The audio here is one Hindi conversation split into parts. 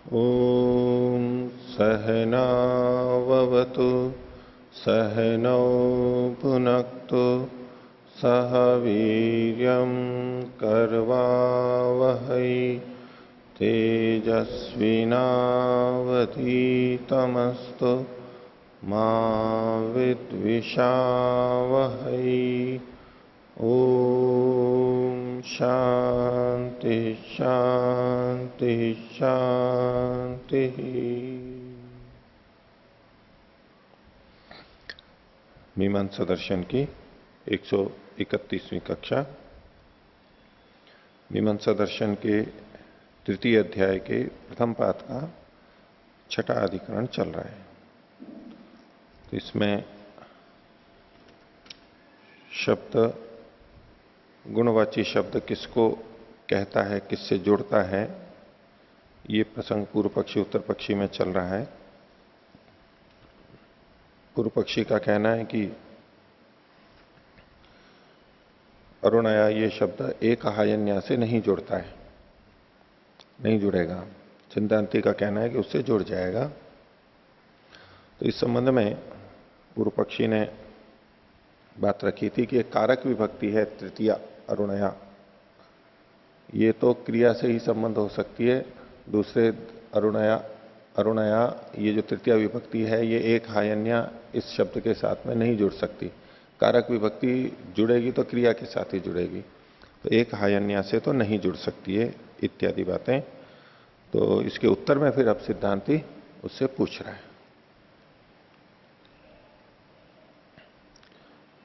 ॐ सहनाववतु सहनौ भुनक्तु सह वीर्यं करवावहै तेजस्विनावधीतमस्तु मा विद्विषावहै। ओम शांति शांति शांति। मीमांसा दर्शन की 131वीं कक्षा। मीमांसा दर्शन के तृतीय अध्याय के प्रथम पाद का छठा अधिकरण चल रहा है। तो इसमें शब्द, गुणवाची शब्द किसको कहता है, किससे जुड़ता है, ये प्रसंग पूर्व पक्षी उत्तर पक्षी में चल रहा है। पूर्व पक्षी का कहना है कि अरुणया ये शब्द एक हायन्या से नहीं जुड़ता है, नहीं जुड़ेगा। सिद्धांति का कहना है कि उससे जुड़ जाएगा। तो इस संबंध में पूर्व पक्षी ने बात रखी थी कि एक कारक विभक्ति है तृतीय अरुणया, ये तो क्रिया से ही संबंध हो सकती है। दूसरे अरुणया ये जो तृतीय विभक्ति है ये एक हायन्या इस शब्द के साथ में नहीं जुड़ सकती। कारक विभक्ति जुड़ेगी तो क्रिया के साथ ही जुड़ेगी, तो एक हायन्या से तो नहीं जुड़ सकती है, इत्यादि बातें। तो इसके उत्तर में फिर अब सिद्धांति उससे पूछ रहा है।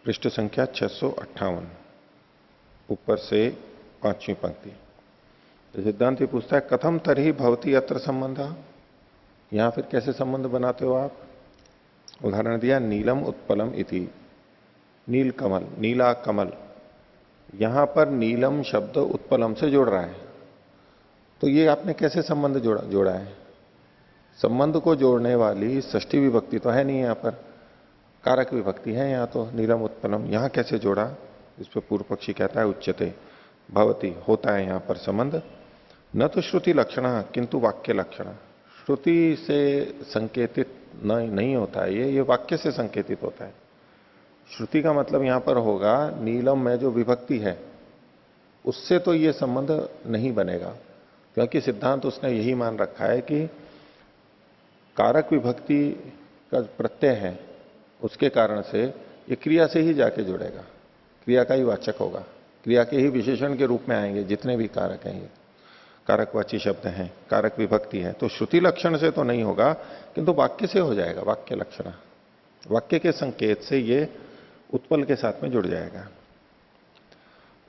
पृष्ठ संख्या 658, ऊपर से 5वीं पंक्ति। तो सिद्धांत पूछता है कथम तरही भवती अत्र संबंध। यहां फिर कैसे संबंध बनाते हो आप? उदाहरण दिया नीलम उत्पलम इति, नील कमल, नीला कमल। यहां पर नीलम शब्द उत्पलम से जोड़ रहा है, तो ये आपने कैसे संबंध जोड़ा है? संबंध को जोड़ने वाली षष्ठी विभक्ति तो है नहीं, यहां पर कारक विभक्ति है। यहां तो नीलम उत्पलम, यहां कैसे जोड़ा? इस पर पूर्व पक्षी कहता है उच्यते भवती, होता है यहां पर संबंध। न तो श्रुति लक्षण किंतु वाक्य लक्षण। श्रुति से संकेतित नहीं होता है, ये वाक्य से संकेतित होता है। श्रुति का मतलब यहां पर होगा नीलम में जो विभक्ति है उससे तो ये संबंध नहीं बनेगा, क्योंकि सिद्धांत उसने यही मान रखा है कि कारक विभक्ति का प्रत्यय है, उसके कारण से ये क्रिया से ही जाके जुड़ेगा, क्रिया का ही वाचक होगा, क्रिया के ही विशेषण के रूप में आएंगे जितने भी कारक हैं। ये कारकवाची शब्द हैं, कारक विभक्ति है, तो श्रुति लक्षण से तो नहीं होगा किंतु वाक्य से हो जाएगा, वाक्य लक्षण। वाक्य के संकेत से ये उत्पल के साथ में जुड़ जाएगा।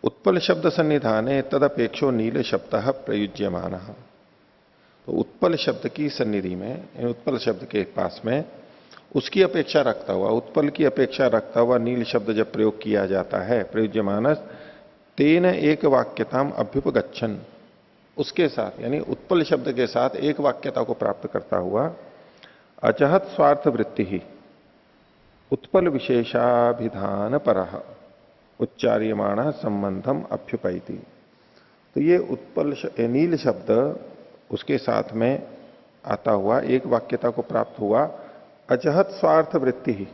उत्पल शब्द सन्निधाने तदपेक्षो नील शब्द प्रयुज्यमान। तो उत्पल शब्द की सन्निधि में, उत्पल शब्द के पास में उसकी अपेक्षा रखता हुआ, उत्पल की अपेक्षा रखता हुआ नील शब्द जब प्रयोग किया जाता है, प्रयुज्यमान तेन एक वाक्यताम अभ्युपगच्छन, उसके साथ यानी उत्पल शब्द के साथ एक वाक्यता को प्राप्त करता हुआ अजहत स्वार्थ वृत्ति ही उत्पल विशेषाभिधान परः उच्चार्यमाण संबंधम अभ्युपैति। तो ये उत्पल नील शब्द उसके साथ में आता हुआ एक वाक्यता को प्राप्त हुआ अजहत स्वार्थ वृत्ति ही,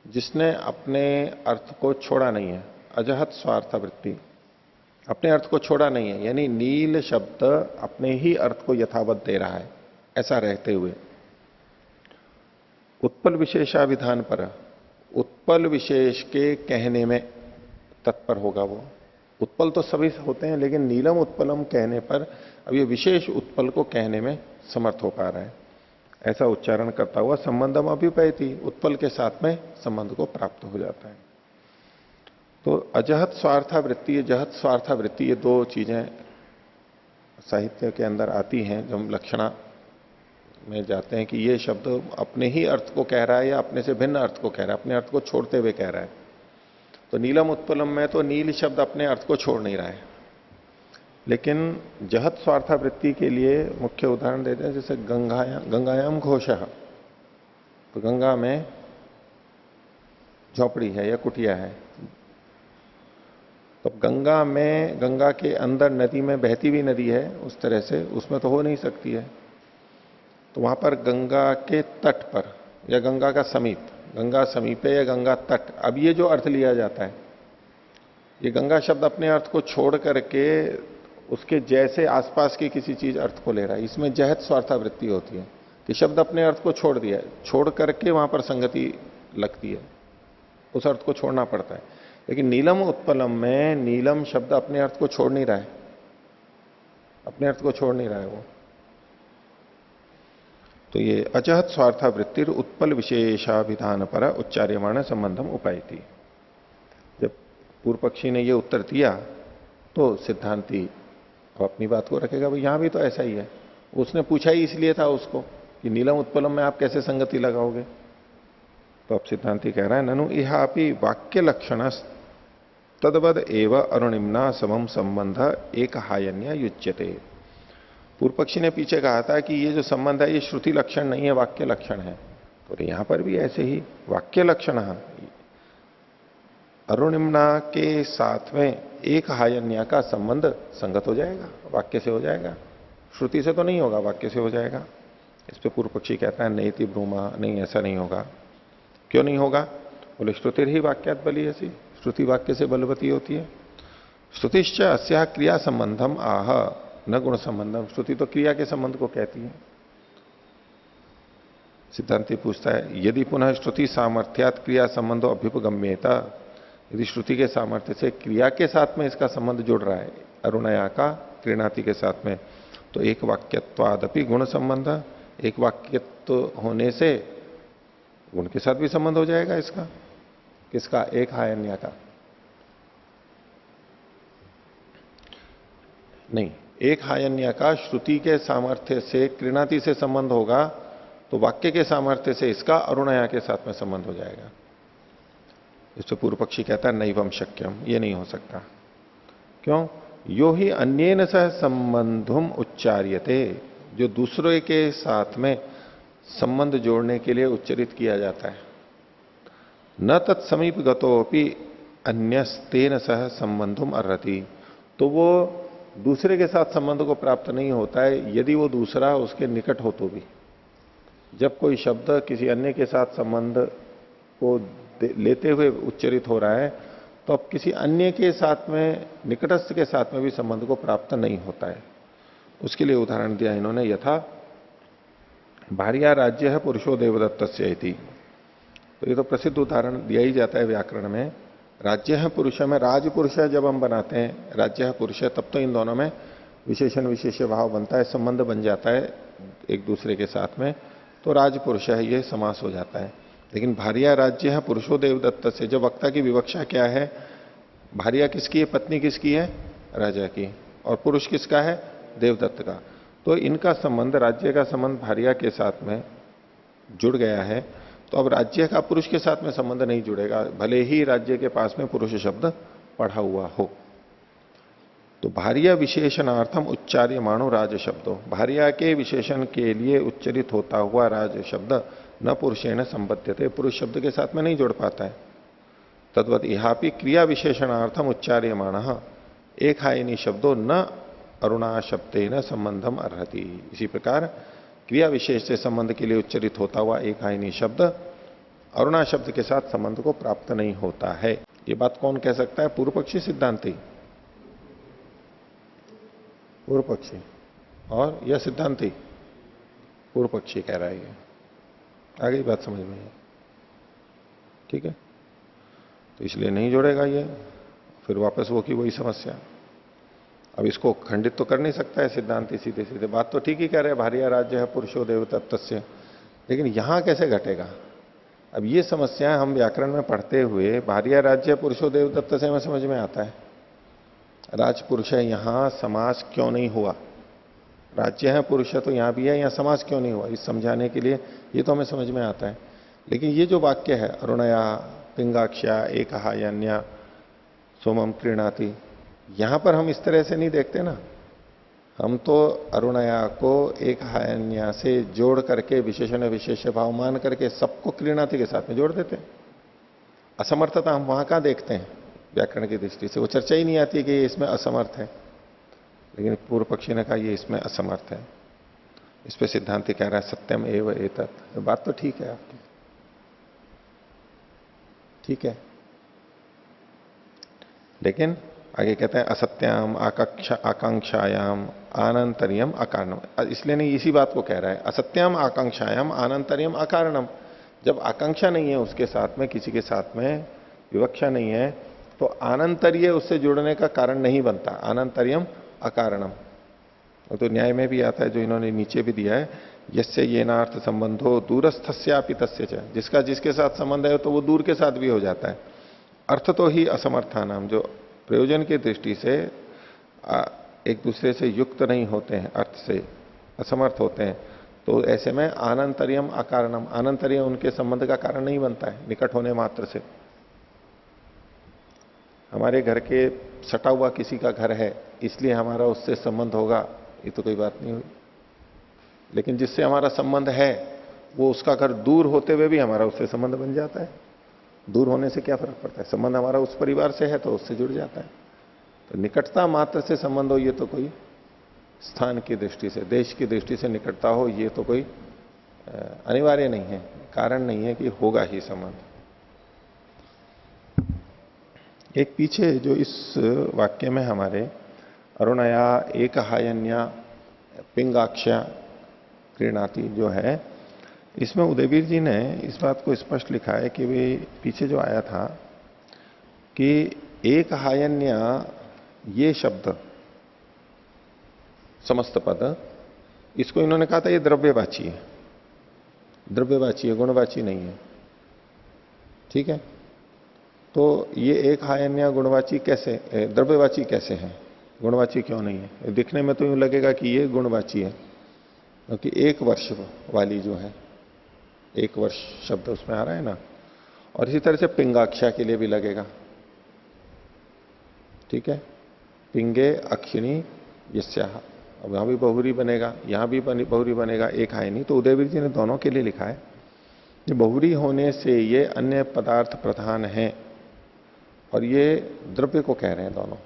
जिसने अपने अर्थ को छोड़ा नहीं है। अजहत स्वार्थ वृत्ति, अपने अर्थ को छोड़ा नहीं है, यानी नील शब्द अपने ही अर्थ को यथावत दे रहा है, ऐसा रहते हुए। उत्पल विशेषाभिधान पर, उत्पल विशेष के कहने में तत्पर होगा वो। उत्पल तो सभी होते हैं, लेकिन नीलम उत्पलम कहने पर अब ये विशेष उत्पल को कहने में समर्थ हो पा रहा है। ऐसा उच्चारण करता हुआ संबंधम अभ्युपैति, उत्पल के साथ में संबंध को प्राप्त हो जाता है। तो अजहत स्वार्थावृत्ति, जहत स्वार्थावृत्ति, ये दो चीजें साहित्य के अंदर आती हैं। जब हम लक्षणा में जाते हैं कि ये शब्द अपने ही अर्थ को कह रहा है या अपने से भिन्न अर्थ को कह रहा है, अपने अर्थ को छोड़ते हुए कह रहा है। तो नीलम उत्पलम में तो नील शब्द अपने अर्थ को छोड़ नहीं रहा है, लेकिन जहत स्वार्थावृत्ति के लिए मुख्य उदाहरण देते हैं, जैसे गंगायाम घोष। तो गंगा में झोपड़ी है या कुटिया है, तो गंगा में, गंगा के अंदर नदी में बहती हुई नदी है, उस तरह से उसमें तो हो नहीं सकती है। तो वहां पर गंगा के तट पर या गंगा का समीप, गंगा समीप है या गंगा तट, अब ये जो अर्थ लिया जाता है, ये गंगा शब्द अपने अर्थ को छोड़ करके उसके जैसे आसपास की किसी चीज अर्थ को ले रहा है। इसमें जहत स्वार्थावृत्ति होती है कि शब्द अपने अर्थ को छोड़ दिया है, छोड़ करके वहां पर संगति लगती है, उस अर्थ को छोड़ना पड़ता है। लेकिन नीलम उत्पलम में नीलम शब्द अपने अर्थ को छोड़ नहीं रहा है, अपने अर्थ को छोड़ नहीं रहा है वो। तो ये अजहत स्वार्थावृत्तिर उत्पल विशेषाभिधान पर उच्चार्यमाण संबंधम उपायती। जब पूर्व पक्षी ने ये उत्तर दिया तो सिद्धांती अब अपनी बात को रखेगा, भाई यहां भी तो ऐसा ही है, उसने पूछा ही इसलिए था उसको कि नीलम उत्पलम में आप कैसे संगति लगाओगे। तो अब सिद्धांति कह रहा है ननु इहापि वाक्य लक्षण तदवद एव अरुणिम्ना समम संबंध एक हायन्य युज्यते। पूर्व पक्षी ने पीछे कहा था कि ये जो संबंध है ये श्रुति लक्षण नहीं है, वाक्य लक्षण है। तो यहां पर भी ऐसे ही वाक्य लक्षण, अरुणिम्ना के साथ में एक हायन्या का संबंध संगत हो जाएगा, वाक्य से हो जाएगा, श्रुति से तो नहीं होगा, वाक्य से हो जाएगा। इस पे पूर्व पक्षी कहता है नैति ब्रूमा, नहीं ऐसा नहीं होगा। क्यों नहीं होगा? बोले श्रुति ही वाक्यात बली ऐसी, श्रुति वाक्य से बलवती होती है। श्रुतिश्च अस्या क्रिया संबंधम आह न गुण संबंधम, श्रुति तो क्रिया के संबंध को कहती है। सिद्धांति पूछता है यदि पुनः श्रुति सामर्थ्यात क्रिया संबंधो अभ्युपगम्येता, यदि श्रुति के सामर्थ्य से क्रिया के साथ में इसका संबंध जुड़ रहा है, अरुणया का क्रीणाति के साथ में, तो एक वाक्यत्वादपि गुण संबंध, एक वाक्यत्व होने से गुण के साथ भी संबंध हो जाएगा इसका। किसका? एक हायन्या का नहीं, एक हायन्या का श्रुति के सामर्थ्य से क्रीणाति से संबंध होगा, तो वाक्य के सामर्थ्य से इसका अरुणया के साथ में संबंध हो जाएगा। इससे पूर्व पक्षी कहता है नैवम शक्यम, ये नहीं हो सकता। क्यों? यो ही अन्येन सह संबंधुम उच्चार्यते, जो दूसरे के साथ में संबंध जोड़ने के लिए उच्चरित किया जाता है। न तत्समीप गतोपि अन्यस्तेन सह संबंधुम अर्हति, तो वो दूसरे के साथ संबंध को प्राप्त नहीं होता है यदि वो दूसरा उसके निकट हो तो भी। जब कोई शब्द किसी अन्य के साथ संबंध को लेते हुए उच्चरित हो रहा है तो अब किसी अन्य के साथ में, निकटस्थ के साथ में भी संबंध को प्राप्त नहीं होता है। उसके लिए उदाहरण दिया इन्होंने, यथा भार्या राज्य है पुरुषो देवदत्तस्य इति। तो ये तो प्रसिद्ध उदाहरण दिया ही जाता है व्याकरण में। राज्य है पुरुष में, राज पुरुष है जब हम बनाते हैं, राज्य है पुरुष है, तब तो इन दोनों में विशेषण विशेष भाव बनता है, संबंध बन जाता है एक दूसरे के साथ में, तो राज पुरुष है ये समास हो जाता है। लेकिन भार्या राज्य है पुरुषो देवदत्त से, जब वक्ता की विवक्षा क्या है, भार्या किसकी है, पत्नी किसकी है, राजा की, और पुरुष किसका है, देवदत्त का। तो इनका संबंध, राज्य का संबंध भार्या के साथ में जुड़ गया है, तो अब राज्य का पुरुष के साथ में संबंध नहीं जुड़ेगा, भले ही राज्य के पास में पुरुष शब्द पढ़ा हुआ हो। तो भार्या विशेषणार्थम उच्चार्य मानो राज शब्दों, भार्या के विशेषण के लिए उच्चरित होता हुआ राज शब्द न पुरुषेण संबद्धते, पुरुष शब्द के साथ में नहीं जुड़ पाता है। तद्वत यहापि क्रिया विशेषणार्थम उच्चार्यमाण एक हायनी शब्दों न अरुणा शब्देन संबंधम अर्हति। इसी प्रकार क्रिया विशेष से संबंध के लिए उच्चरित होता हुआ एक हायनी शब्द अरुणा शब्द के साथ संबंध को प्राप्त नहीं होता है। ये बात कौन कह सकता है? पूर्व पक्षी सिद्धांती, पूर्व पक्षी, और यह सिद्धांती पूर्व पक्षी कह रहा है। आगे बात समझ में है, ठीक है? तो इसलिए नहीं जोड़ेगा ये, फिर वापस वो की वही समस्या। अब इसको खंडित तो कर नहीं सकता है सिद्धांति सीधे सीधे, बात तो ठीक ही कह रहे हैं, भार्या राज्य है पुरुषो देवदत्तस्य, लेकिन यहां कैसे घटेगा? अब ये समस्या हम व्याकरण में पढ़ते हुए भार्या राज्य पुरुषो देवदत्त से हमें समझ में आता है, राज पुरुष है, यहां समास क्यों नहीं हुआ? राज्य है पुरुष है तो यहां भी है, यहां समास क्यों नहीं हुआ? इस समझाने के लिए ये तो हमें समझ में आता है। लेकिन ये जो वाक्य है अरुणया पिंगाक्ष्या एक हायन्या सोमम क्रीणाति, यहां पर हम इस तरह से नहीं देखते ना। हम तो अरुणया को एक हायन्या से जोड़ करके विशेषण विशेष भाव मान करके सबको क्रीणाति के साथ में जोड़ देते हैं। असमर्थता हम वहां कहां देखते हैं? व्याकरण की दृष्टि से वो चर्चा ही नहीं आती कि ये इसमें असमर्थ है, लेकिन पूर्व पक्षी ने कहा ये इसमें असमर्थ है। इस पे सिद्धांति कह रहा है सत्यम एव एतत्। बात तो ठीक है आपकी, ठीक है, लेकिन आगे कहते हैं असत्याम आकांक्षायाम आनंतरियम अकारणम। इसलिए नहीं, इसी बात को कह रहा है, असत्याम आकांक्षायाम आनंतरियम अकारणम। जब आकांक्षा नहीं है उसके साथ में, किसी के साथ में विवक्षा नहीं है, तो आनंतरीय उससे जुड़ने का कारण नहीं बनता, आनंतरियम अकारणम। तो न्याय में भी आता है, जो इन्होंने नीचे भी दिया है, यस्य येनार्थ संबंधो दूरस्थस्यापि तस्य च। जिसका जिसके साथ संबंध है तो वो दूर के साथ भी हो जाता है। अर्थ तो ही असमर्थानाम, जो प्रयोजन की दृष्टि से एक दूसरे से युक्त नहीं होते हैं, अर्थ से असमर्थ होते हैं, तो ऐसे में आनंतरियम अकारणम, आनंतरिय उनके संबंध का कारण नहीं बनता है निकट होने मात्र से। हमारे घर के सटा हुआ किसी का घर है इसलिए हमारा उससे संबंध होगा, ये तो कोई बात नहीं हुई। लेकिन जिससे हमारा संबंध है वो उसका घर दूर होते हुए भी हमारा उससे संबंध बन जाता है। दूर होने से क्या फर्क पड़ता है, संबंध हमारा उस परिवार से है तो उससे जुड़ जाता है। तो निकटता मात्र से संबंध हो, ये तो कोई स्थान की दृष्टि से, देश की दृष्टि से निकटता हो, ये तो कोई अनिवार्य नहीं है, कारण नहीं है कि होगा ही संबंध। एक पीछे जो इस वाक्य में हमारे अरुणया एक हायन्या पिंगाक्षा क्रीणाति जो है, इसमें उदयवीर जी ने इस बात को स्पष्ट लिखा है कि वे पीछे जो आया था कि एक हायन्या, ये शब्द समस्त पद, इसको इन्होंने कहा था ये द्रव्यवाची है, द्रव्यवाची है, गुणवाची नहीं है, ठीक है। तो ये एक हायन्या गुणवाची कैसे, द्रव्यवाची कैसे है, गुणवाची क्यों नहीं है? दिखने में तो यूं लगेगा कि ये गुणवाची है, क्योंकि एक वर्ष वाली जो है, एक वर्ष शब्द उसमें आ रहा है ना। और इसी तरह से पिंगाक्षा के लिए भी लगेगा, ठीक है, पिंगे अक्षिणी यस्याह, अब यहां भी बहुरी बनेगा, यहां भी बहुरी बनेगा, एक हायनी। तो उदयवीर जी ने दोनों के लिए लिखा है, ये बहुरी होने से ये अन्य पदार्थ प्रधान है और ये द्रव्य को कह रहे हैं दोनों,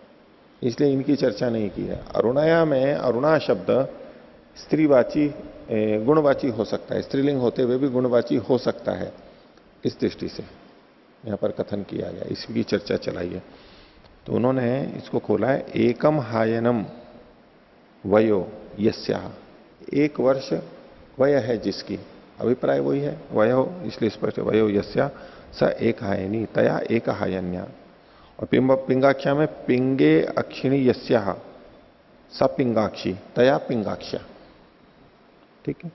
इसलिए इनकी चर्चा नहीं की है। अरुणया में अरुणा शब्द स्त्रीवाची गुणवाची हो सकता है, स्त्रीलिंग होते हुए भी गुणवाची हो सकता है, इस दृष्टि से यहां पर कथन किया गया, इसकी चर्चा चलाई है। तो उन्होंने इसको खोला है, एकम हायनम वयो यस्या, एक वर्ष वय है जिसकी, अभिप्राय वही है वयो, इसलिए स्पष्ट वयो यस्या स एक हायनी तया एक हायन्या। और पिंगाक्षा में पिंगे अक्षिणी यस्या स पिंगाक्षी तया पिंगाक्षा, ठीक है।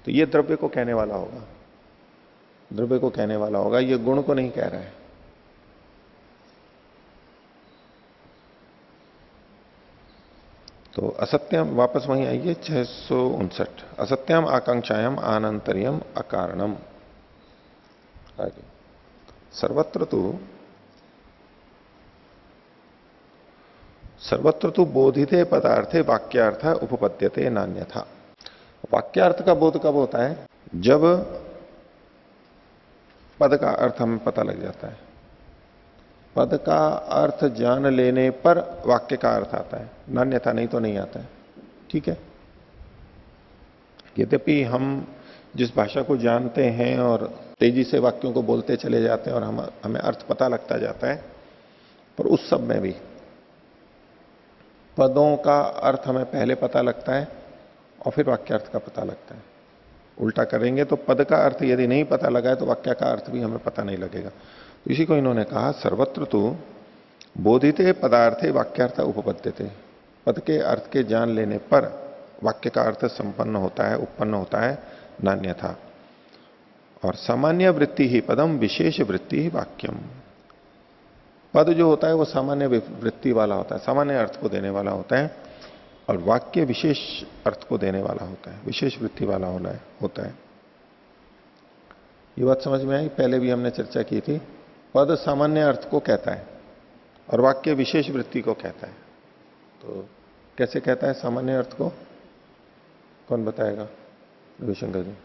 तो ये द्रव्य को कहने वाला होगा, द्रव्य को कहने वाला होगा, ये गुण को नहीं कह रहा है। तो असत्यम, वापस वहीं आइए 659, असत्यम आकांक्षायाम आनंतरियम अकारणम। आगे सर्वत्र तो बोधिते पदार्थे वाक्यार्थ उपपद्यते नान्यथा। वाक्यार्थ का बोध कब होता है? जब पद का अर्थ हमें पता लग जाता है, पद का अर्थ जान लेने पर वाक्य का अर्थ आता है, नान्यथा नहीं तो नहीं आता है, ठीक है। यद्यपि हम जिस भाषा को जानते हैं और तेजी से वाक्यों को बोलते चले जाते हैं और हमें अर्थ पता लगता जाता है, पर उस सब में भी पदों का अर्थ हमें पहले पता लगता है और फिर वाक्यार्थ का पता लगता है। उल्टा करेंगे तो पद का अर्थ यदि नहीं पता लगा है तो वाक्य का अर्थ भी हमें पता नहीं लगेगा। तो इसी को इन्होंने कहा, सर्वत्र तो बोधिते पदार्थे वाक्यार्थ उपपद्यते, पद के अर्थ के जान लेने पर वाक्य का अर्थ संपन्न होता है, उत्पन्न होता है, नान्यथा। और सामान्य वृत्ति ही पदम, विशेष वृत्ति ही वाक्यम। पद जो होता है वो सामान्य वृत्ति वाला होता है, सामान्य अर्थ को देने वाला होता है, और वाक्य विशेष अर्थ को देने वाला होता है, विशेष वृत्ति वाला होता है। ये बात समझ में आई? पहले भी हमने चर्चा की थी, पद सामान्य अर्थ को कहता है और वाक्य विशेष वृत्ति को कहता है। तो कैसे कहता है सामान्य अर्थ को, कौन बताएगा? रविशंकर जी।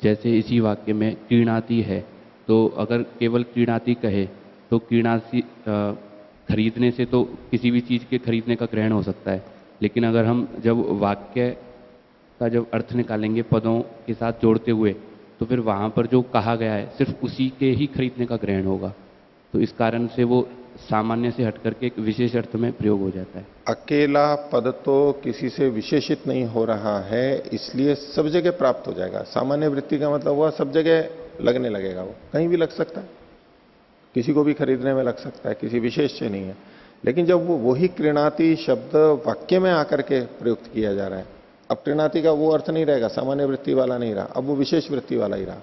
जैसे इसी वाक्य में क्रीणाति है, तो अगर केवल क्रीणाति कहे तो क्रीणाति खरीदने से तो किसी भी चीज के खरीदने का ग्रहण हो सकता है, लेकिन अगर हम जब वाक्य का जब अर्थ निकालेंगे पदों के साथ जोड़ते हुए, तो फिर वहाँ पर जो कहा गया है सिर्फ उसी के ही खरीदने का ग्रहण होगा। तो इस कारण से वो सामान्य से हट करके एक विशेष अर्थ में प्रयोग हो जाता है। अकेला पद तो किसी से विशेषित नहीं हो रहा है, इसलिए सब जगह प्राप्त हो जाएगा। सामान्य वृत्ति का मतलब हुआ सब जगह लगने लगेगा, वो कहीं भी लग सकता है, किसी को भी खरीदने में लग सकता है, किसी विशेष से नहीं है। लेकिन जब वो वही क्रीणाति शब्द वाक्य में आकर के प्रयुक्त किया जा रहा है, अब क्रीणाति का वो अर्थ नहीं रहेगा, सामान्य वृत्ति वाला नहीं रहा, अब वो विशेष वृत्ति वाला ही रहा।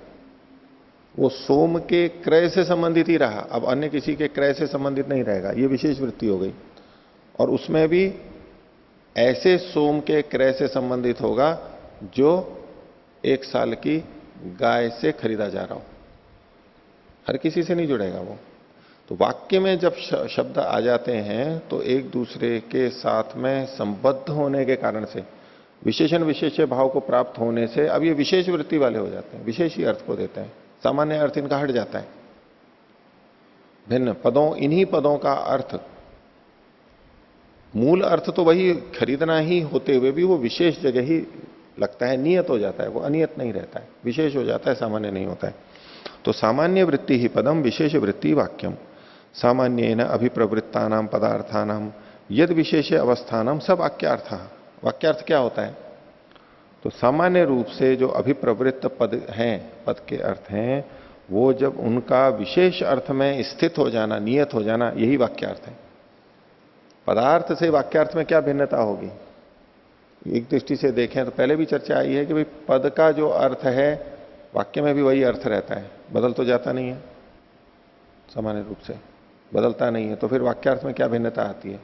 वो सोम के क्रय से संबंधित ही रहा, अब अन्य किसी के क्रय से संबंधित नहीं रहेगा, ये विशेष वृत्ति हो गई। और उसमें भी ऐसे सोम के क्रय से संबंधित होगा जो 1 साल की गाय से खरीदा जा रहा हो, हर किसी से नहीं जुड़ेगा वो। तो वाक्य में जब शब्द आ जाते हैं तो एक दूसरे के साथ में संबद्ध होने के कारण से, विशेषण विशेष भाव को प्राप्त होने से अब ये विशेष वृत्ति वाले हो जाते हैं, विशेष ही अर्थ को देते हैं, सामान्य अर्थ इनका हट जाता है। भिन्न पदों, इन्हीं पदों का अर्थ, मूल अर्थ तो वही खरीदना ही होते हुए भी वो विशेष जगह ही लगता है, नियत हो जाता है, वो अनियत नहीं रहता है, विशेष हो जाता है, सामान्य नहीं होता है। तो सामान्य वृत्ति ही पदम विशेष वृत्ति वाक्यम सामान्य न अभिप्रवृत्तानाम पदार्थानाम यद विशेष अवस्थानम सब वाक्यार्थ। वाक्यार्थ क्या होता है? तो सामान्य रूप से जो अभिप्रवृत्त पद हैं, पद के अर्थ हैं, वो जब उनका विशेष अर्थ में स्थित हो जाना, नियत हो जाना, यही वाक्यार्थ है। पदार्थ से वाक्यार्थ में क्या भिन्नता होगी? एक दृष्टि से देखें तो पहले भी चर्चा आई है कि भाई पद का जो अर्थ है वाक्य में भी वही अर्थ रहता है, बदल तो जाता नहीं है, सामान्य रूप से बदलता नहीं है, तो फिर वाक्यार्थ में क्या भिन्नता आती है?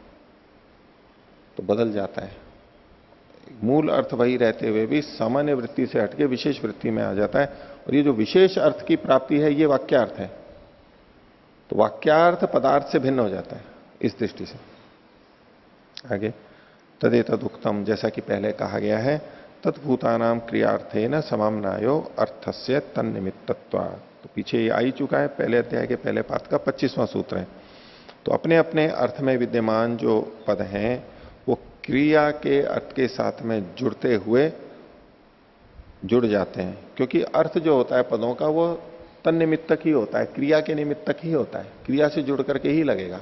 तो बदल जाता है। मूल अर्थ वही रहते हुए भी सामान्य वृत्ति से हटके विशेष वृत्ति में आ जाता है, और ये जो विशेष अर्थ की प्राप्ति है ये वाक्यार्थ है। तो वाक्यार्थ पदार्थ से भिन्न हो जाता है इस दृष्टि से। आगे तदेतद उक्तम, जैसा कि पहले कहा गया है, तत्भूतानाम क्रियार्थे न समामनायो अर्थस्य तन्निमित्तत्वात्। तो पीछे ये आ ही चुका है, पहले अध्याय के पहले पाठ का 25वां सूत्र है। तो अपने अपने अर्थ में विद्यमान जो पद हैं वो क्रिया के अर्थ के साथ में जुड़ते हुए जुड़ जाते हैं, क्योंकि अर्थ जो होता है पदों का वो तन्निमित्तक ही होता है, क्रिया के निमित्तक ही होता है, क्रिया से जुड़ करके ही लगेगा।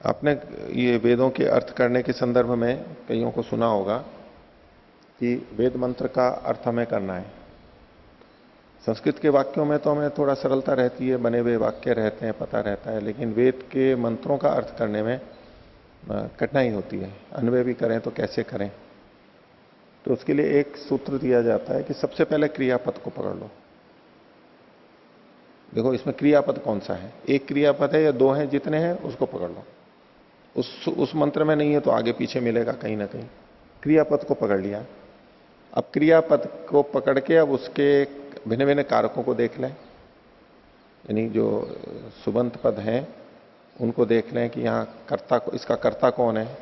आपने ये वेदों के अर्थ करने के संदर्भ में कईयों को सुना होगा कि वेद मंत्र का अर्थ हमें करना है। संस्कृत के वाक्यों में तो हमें थोड़ा सरलता रहती है, बने हुए वाक्य रहते हैं, पता रहता है, लेकिन वेद के मंत्रों का अर्थ करने में कठिनाई होती है। अन्वय भी करें तो कैसे करें? तो उसके लिए एक सूत्र दिया जाता है कि सबसे पहले क्रियापद को पकड़ लो। देखो इसमें क्रियापद कौन सा है, एक क्रियापद है या दो हैं, जितने हैं उसको पकड़ लो। उस मंत्र में नहीं है तो आगे पीछे मिलेगा कहीं ना कहीं। क्रियापद को पकड़ लिया, अब क्रियापद को पकड़ के अब उसके भिन्न भिन्न कारकों को देख लें, यानी जो सुबंत पद हैं उनको देख लें कि यहां कर्ता को, इसका कर्ता कौन है,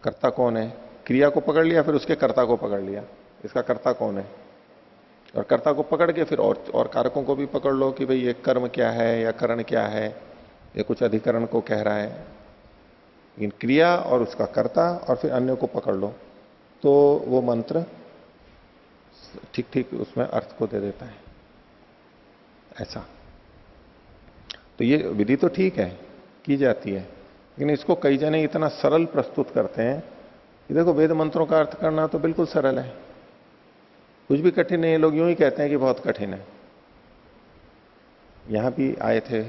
कर्ता कौन है। क्रिया को पकड़ लिया, फिर उसके कर्ता को पकड़ लिया, इसका कर्ता कौन है, और कर्ता को पकड़ के फिर और कारकों को भी पकड़ लो कि भाई ये कर्म क्या है या करण क्या है, ये कुछ अधिकरण को कह रहा है। इन क्रिया और उसका कर्ता और फिर अन्य को पकड़ लो तो वो मंत्र ठीक ठीक उसमें अर्थ को दे देता है। ऐसा तो ये विधि तो ठीक है, की जाती है, लेकिन इसको कई जने इतना सरल प्रस्तुत करते हैं कि देखो वेद मंत्रों का अर्थ करना तो बिल्कुल सरल है, कुछ भी कठिन नहीं है। लोग यूं ही कहते हैं कि बहुत कठिन है। यहां भी आए थे,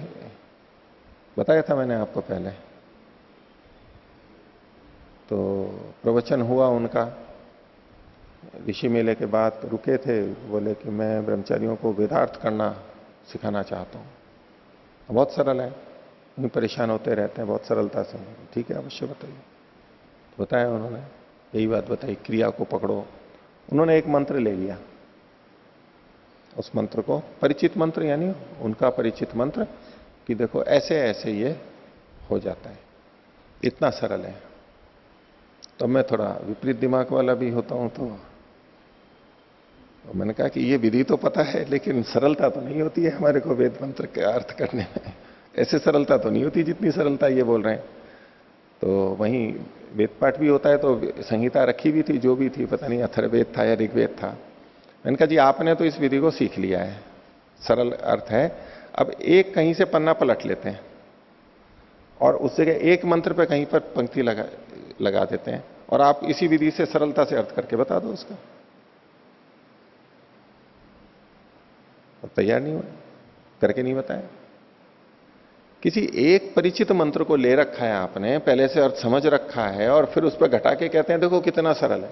बताया था मैंने आपको पहले, तो प्रवचन हुआ उनका, ऋषि मेले के बाद रुके थे, बोले कि मैं ब्रह्मचारियों को वेदार्थ करना सिखाना चाहता हूं। बहुत सरल है, उन्हें परेशान होते रहते हैं, बहुत सरलता से। ठीक है, अवश्य बताइए। तो बताया उन्होंने, यही बात बताई, क्रिया को पकड़ो। उन्होंने एक मंत्र ले लिया, उस मंत्र को परिचित मंत्र, यानी उनका परिचित मंत्र, कि देखो ऐसे ऐसे ये हो जाता है, इतना सरल है। तो मैं थोड़ा विपरीत दिमाग वाला भी होता हूं, तो मैंने कहा कि ये विधि तो पता है, लेकिन सरलता तो नहीं होती है हमारे को वेद मंत्र का अर्थ करने में। ऐसे सरलता तो नहीं होती जितनी सरलता ये बोल रहे हैं। तो वहीं वेद पाठ भी होता है, तो संहिता रखी भी थी, जो भी थी, पता नहीं अथर्ववेद था या ऋग्वेद था। मैंने कहा जी आपने तो इस विधि को सीख लिया है, सरल अर्थ है, अब एक कहीं से पन्ना पलट लेते हैं और उस जगह एक मंत्र पे कहीं पर पंक्ति लगा देते हैं और आप इसी विधि से सरलता से अर्थ करके बता दो उसका। अब तैयार नहीं हुआ, करके नहीं बताया। किसी एक परिचित मंत्र को ले रखा है आपने, पहले से अर्थ समझ रखा है और फिर उस पर घटा के कहते हैं देखो कितना सरल है।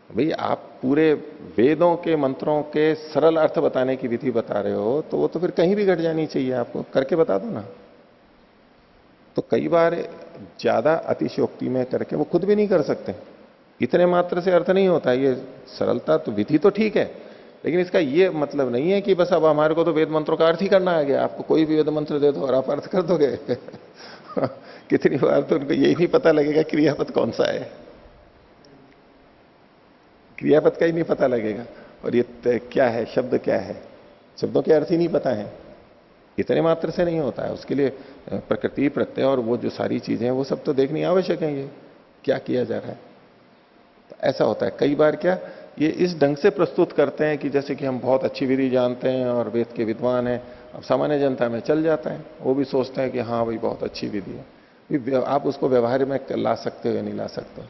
भाई आप पूरे वेदों के मंत्रों के सरल अर्थ बताने की विधि बता रहे हो, तो वो तो फिर कहीं भी घट जानी चाहिए, आपको करके बता दो ना। तो कई बार ज्यादा अतिशयोक्ति में करके वो खुद भी नहीं कर सकते, इतने मात्र से अर्थ नहीं होता। ये सरलता तो विधि तो ठीक है, लेकिन इसका ये मतलब नहीं है कि बस अब हमारे को तो वेद मंत्रों का अर्थ ही करना आ गया, आपको कोई भी वेद मंत्र दे दो और आप अर्थ कर दोगे। कितनी बार तो उनको यही नहीं पता लगेगा क्रियापद कौन सा है, क्रियापद का ही नहीं पता लगेगा, और ये क्या है, शब्द क्या है, शब्दों के अर्थ ही नहीं पता है। इतने मात्र से नहीं होता है, उसके लिए प्रकृति प्रत्यय और वो जो सारी चीजें हैं वो सब तो देखनी आवश्यक है, ये क्या किया जा रहा है। तो ऐसा होता है कई बार, क्या ये इस ढंग से प्रस्तुत करते हैं कि जैसे कि हम बहुत अच्छी विधि जानते हैं और वेद के विद्वान हैं। अब सामान्य जनता में चल जाता है, वो भी सोचते हैं कि हाँ भाई बहुत अच्छी विधि है, आप उसको व्यवहार में ला सकते हो या नहीं ला सकते।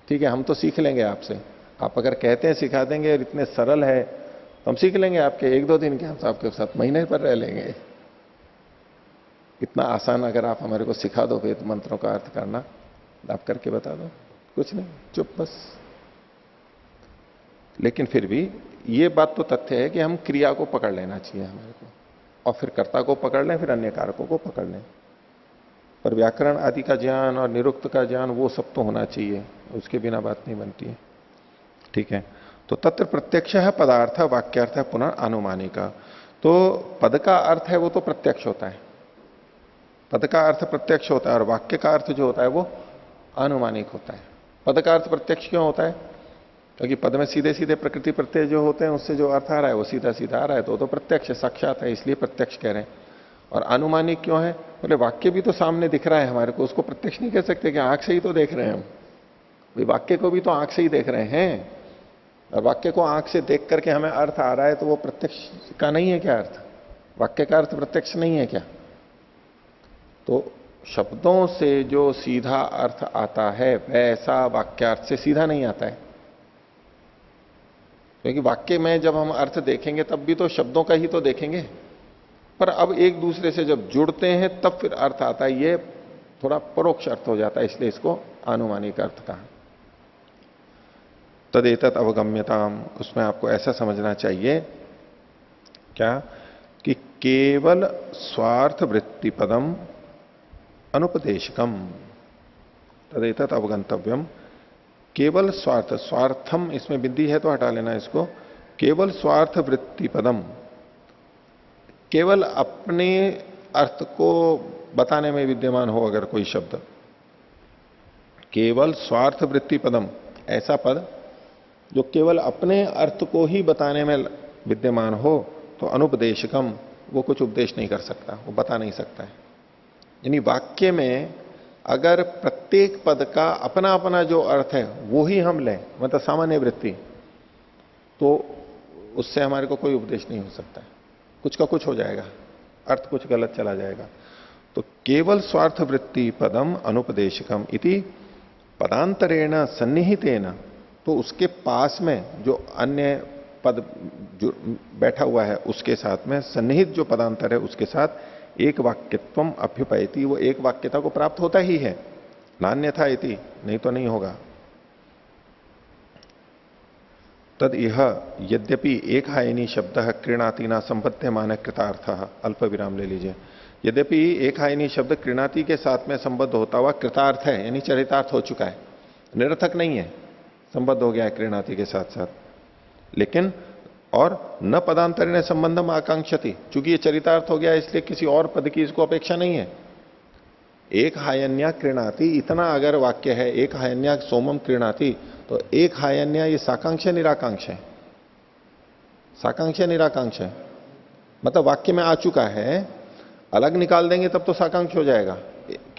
ठीक है, हम तो सीख लेंगे आपसे, आप अगर कहते हैं सिखा देंगे और इतने सरल है तो हम सीख लेंगे आपके एक दो दिन के, हम आपके साथ महीने पर रह लेंगे। इतना आसान अगर आप हमारे को सिखा दो वेद मंत्रों का अर्थ करना, आप करके बता दो, कुछ नहीं, चुप बस। लेकिन फिर भी ये बात तो तथ्य है कि हम क्रिया को पकड़ लेना चाहिए हमारे को, और फिर कर्ता को पकड़ लें, फिर अन्य कारकों को पकड़ लें। पर व्याकरण आदि का ज्ञान और निरुक्त का ज्ञान वो सब तो होना चाहिए, उसके बिना बात नहीं बनती है। ठीक है, तो तत्र प्रत्यक्ष है पदार्थ, वाक्यार्थ है पुनः अनुमानिका। तो पद का अर्थ है वो तो प्रत्यक्ष होता है, पद का अर्थ प्रत्यक्ष होता है, और वाक्य का अर्थ जो होता है वो अनुमानिक होता है। पद का अर्थ प्रत्यक्ष क्यों होता है? क्योंकि पद में सीधे सीधे प्रकृति प्रत्यय जो होते हैं उससे जो अर्थ आ रहा है वो सीधा सीधा आ रहा है, तो प्रत्यक्ष है, साक्षात है, इसलिए प्रत्यक्ष कह रहे हैं। और अनुमानिक क्यों है? बोले वाक्य भी तो सामने दिख रहा है हमारे को, उसको प्रत्यक्ष नहीं कह सकते कि आंख से ही तो देख रहे हैं हम। भाई वाक्य को भी तो आंख से ही देख रहे हैं, और वाक्य को आंख से देख करके हमें अर्थ आ रहा है, तो वो प्रत्यक्ष का नहीं है क्या अर्थ? वाक्य का अर्थ प्रत्यक्ष नहीं है क्या? तो शब्दों से जो सीधा अर्थ आता है वैसा वाक्यार्थ से सीधा नहीं आता है, क्योंकि वाक्य में जब हम अर्थ देखेंगे तब भी तो शब्दों का ही तो देखेंगे, पर अब एक दूसरे से जब जुड़ते हैं तब फिर अर्थ आता है, ये थोड़ा परोक्ष अर्थ हो जाता है, इसलिए इसको आनुमानिक अर्थ कहा। तदेतत अवगम्यताम, उसमें आपको ऐसा समझना चाहिए क्या कि केवल स्वार्थ वृत्ति पदम अनुपदेशकम, तदेतत अवगंतव्यम, केवल स्वार्थ, स्वार्थम इसमें विधि है तो हटा लेना इसको, केवल स्वार्थ वृत्ति पदम, केवल अपने अर्थ को बताने में विद्यमान हो अगर कोई शब्द, केवल स्वार्थ वृत्ति पदम, ऐसा पद जो केवल अपने अर्थ को ही बताने में विद्यमान हो, तो अनुपदेशकम, वो कुछ उपदेश नहीं कर सकता, वो बता नहीं सकता है। यानी वाक्य में अगर प्रत्येक पद का अपना अपना जो अर्थ है वो ही हम लें, मतलब सामान्य वृत्ति, तो उससे हमारे को कोई उपदेश नहीं हो सकता है, कुछ का कुछ हो जाएगा, अर्थ कुछ गलत चला जाएगा। तो केवल स्वार्थ वृत्ति पदम अनुपदेशकम इति पदांतरेण सन्निहितेन, तो उसके पास में जो अन्य पद जो बैठा हुआ है उसके साथ में सन्निहित जो पदांतर है उसके साथ एक वाक्यत्वम अभ्युपैति, वो एक वाक्यता को प्राप्त होता ही है, नान्यथा इति, नहीं तो नहीं होगा। तद यह यद्यपि एक हायनी शब्द क्रीणाति न संबध्यमान कृतार्थ, अल्प विराम ले लीजिए, यद्यपि एक हायनी शब्द क्रीणाति के साथ में संबद्ध होता हुआ कृतार्थ है, यानी चरितार्थ हो चुका है, निरर्थक नहीं है, संबद्ध हो गया है क्रीणाति के साथ साथ, लेकिन और न पदांतरेण संबंधम आकांक्षति, चूंकि ये चरितार्थ हो गया इसलिए किसी और पद की इसको अपेक्षा नहीं है। एक हायन्या क्रीणाति, इतना अगर वाक्य है एक हायन्या सोमम क्रीणाति, तो एक हायन्या ये साकांक्ष निराकांक्ष है, साकांक्ष निराकांक्ष है, मतलब वाक्य में आ चुका है, अलग निकाल देंगे तब तो साकांक्ष हो जाएगा,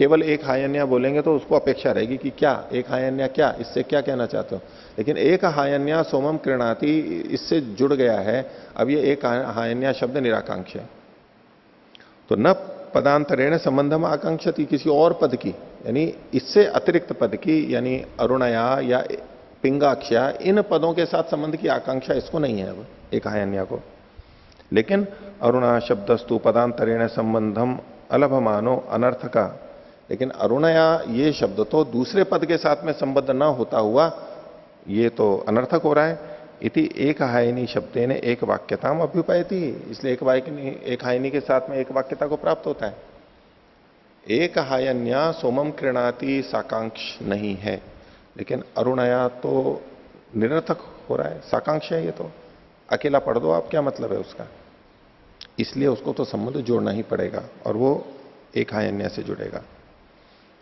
केवल एक हायन्या बोलेंगे तो उसको अपेक्षा रहेगी कि क्या एक हायन्या, क्या इससे क्या कहना चाहते हो। लेकिन एक हायन्या सोमम कृणाति इससे जुड़ गया है। अब ये एक हायन्या शब्द निराकांक्ष है, तो न पदांतरेण संबंधम आकांक्षति, किसी और पद की यानी इससे अतिरिक्त पद की यानी अरुणया या पिंगाक्षया, इन पदों के साथ संबंध की आकांक्षा इसको नहीं है अब एक हायन्या को। लेकिन अरुणा शब्दस्तु पदांतरेण संबंधम अलभमानो अनर्थ का, लेकिन अरुणया ये शब्द तो दूसरे पद के साथ में संबद्ध न होता हुआ ये तो अनर्थक हो रहा है। इति एक हायनी शब्दे ने एक वाक्यताम अभ्युपैति, इसलिए एक हायनी के साथ में एक वाक्यता को प्राप्त होता है। एक हायन्या सोमम कृणाति साकांक्ष नहीं है, लेकिन अरुणया तो निरर्थक हो रहा है, साकांक्ष है ये तो। अकेला पढ़ दो आप, क्या मतलब है उसका, इसलिए उसको तो संबंध जोड़ना ही पड़ेगा और वो एक हायन्या से जुड़ेगा।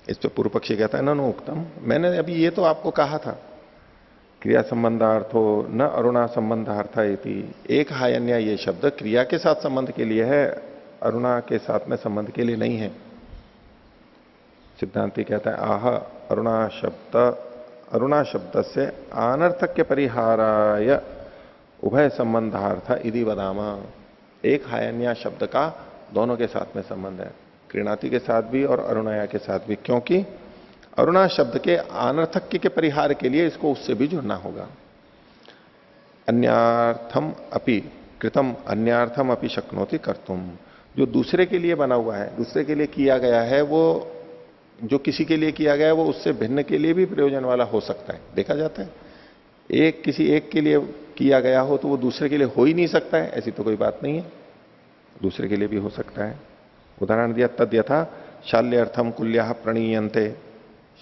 इस पे पूर्व पक्षी कहता है ननु उक्तम, मैंने अभी ये तो आपको कहा था क्रिया संबंधार्थो न अरुणा संबंधार्थ इति, एक हायन्या ये शब्द क्रिया के साथ संबंध के लिए है, अरुणा के साथ में संबंध के लिए नहीं है। सिद्धांति कहता है आह अरुणा शब्द से अनर्थक के परिहाराय उभय संबंधार्थ इति वदामा, एक हायन्या शब्द का दोनों के साथ में संबंध है, कृणाति के साथ भी और अरुणया के साथ भी, क्योंकि अरुणा शब्द के अनर्थक्य के परिहार के लिए इसको उससे भी जुड़ना होगा। अन्यार्थम अपि कृतम अन्यार्थम अपि शक्नोति कर्तुम, जो दूसरे के लिए बना हुआ है, दूसरे के लिए किया गया है, वो जो किसी के लिए किया गया है वो उससे भिन्न के लिए भी प्रयोजन वाला हो सकता है, देखा जाता है। एक किसी एक के लिए किया गया हो तो वो दूसरे के लिए हो ही नहीं सकता है, ऐसी तो कोई बात नहीं है, दूसरे के लिए भी हो सकता है। उदाहरण दिया तद यथा शाल्य अर्थम कुल्या प्रणीयन्ते,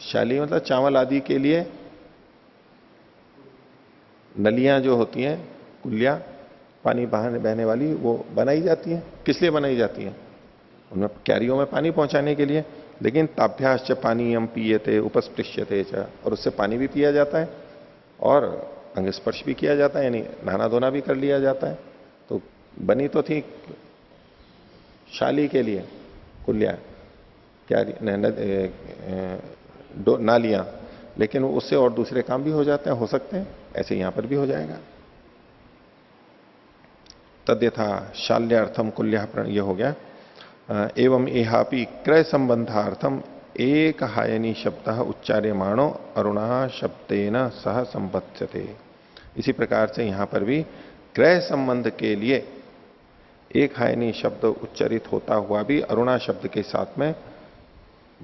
शाली मतलब चावल आदि के लिए नलियां जो होती हैं, कुलिया पानी बहने वाली, वो बनाई जाती हैं, किस लिए बनाई जाती हैं, उनमें कैरियों में पानी पहुंचाने के लिए। लेकिन ताभ्याश्च पानीयम पीयते उपस्पृश्यते च, और उससे पानी भी पिया जाता है और अंग स्पर्श भी किया जाता है, यानी नहाना धोना भी कर लिया जाता है। तो बनी तो थी शाली के लिए कुल्या, क्या नालियां, लेकिन उससे और दूसरे काम भी हो जाते हैं, हो सकते हैं, ऐसे यहां पर भी हो जाएगा। तद्यथा शाल्यार्थम कुल्य ये हो गया। एवं एहापि क्रय संबंधार्थम एक हायनी शब्द उच्चार्यमाणो अरुणा शब्देन सह संबध्यते, इसी प्रकार से यहां पर भी क्रय संबंध के लिए एक हायनी शब्द उच्चरित होता हुआ भी अरुणा शब्द के साथ में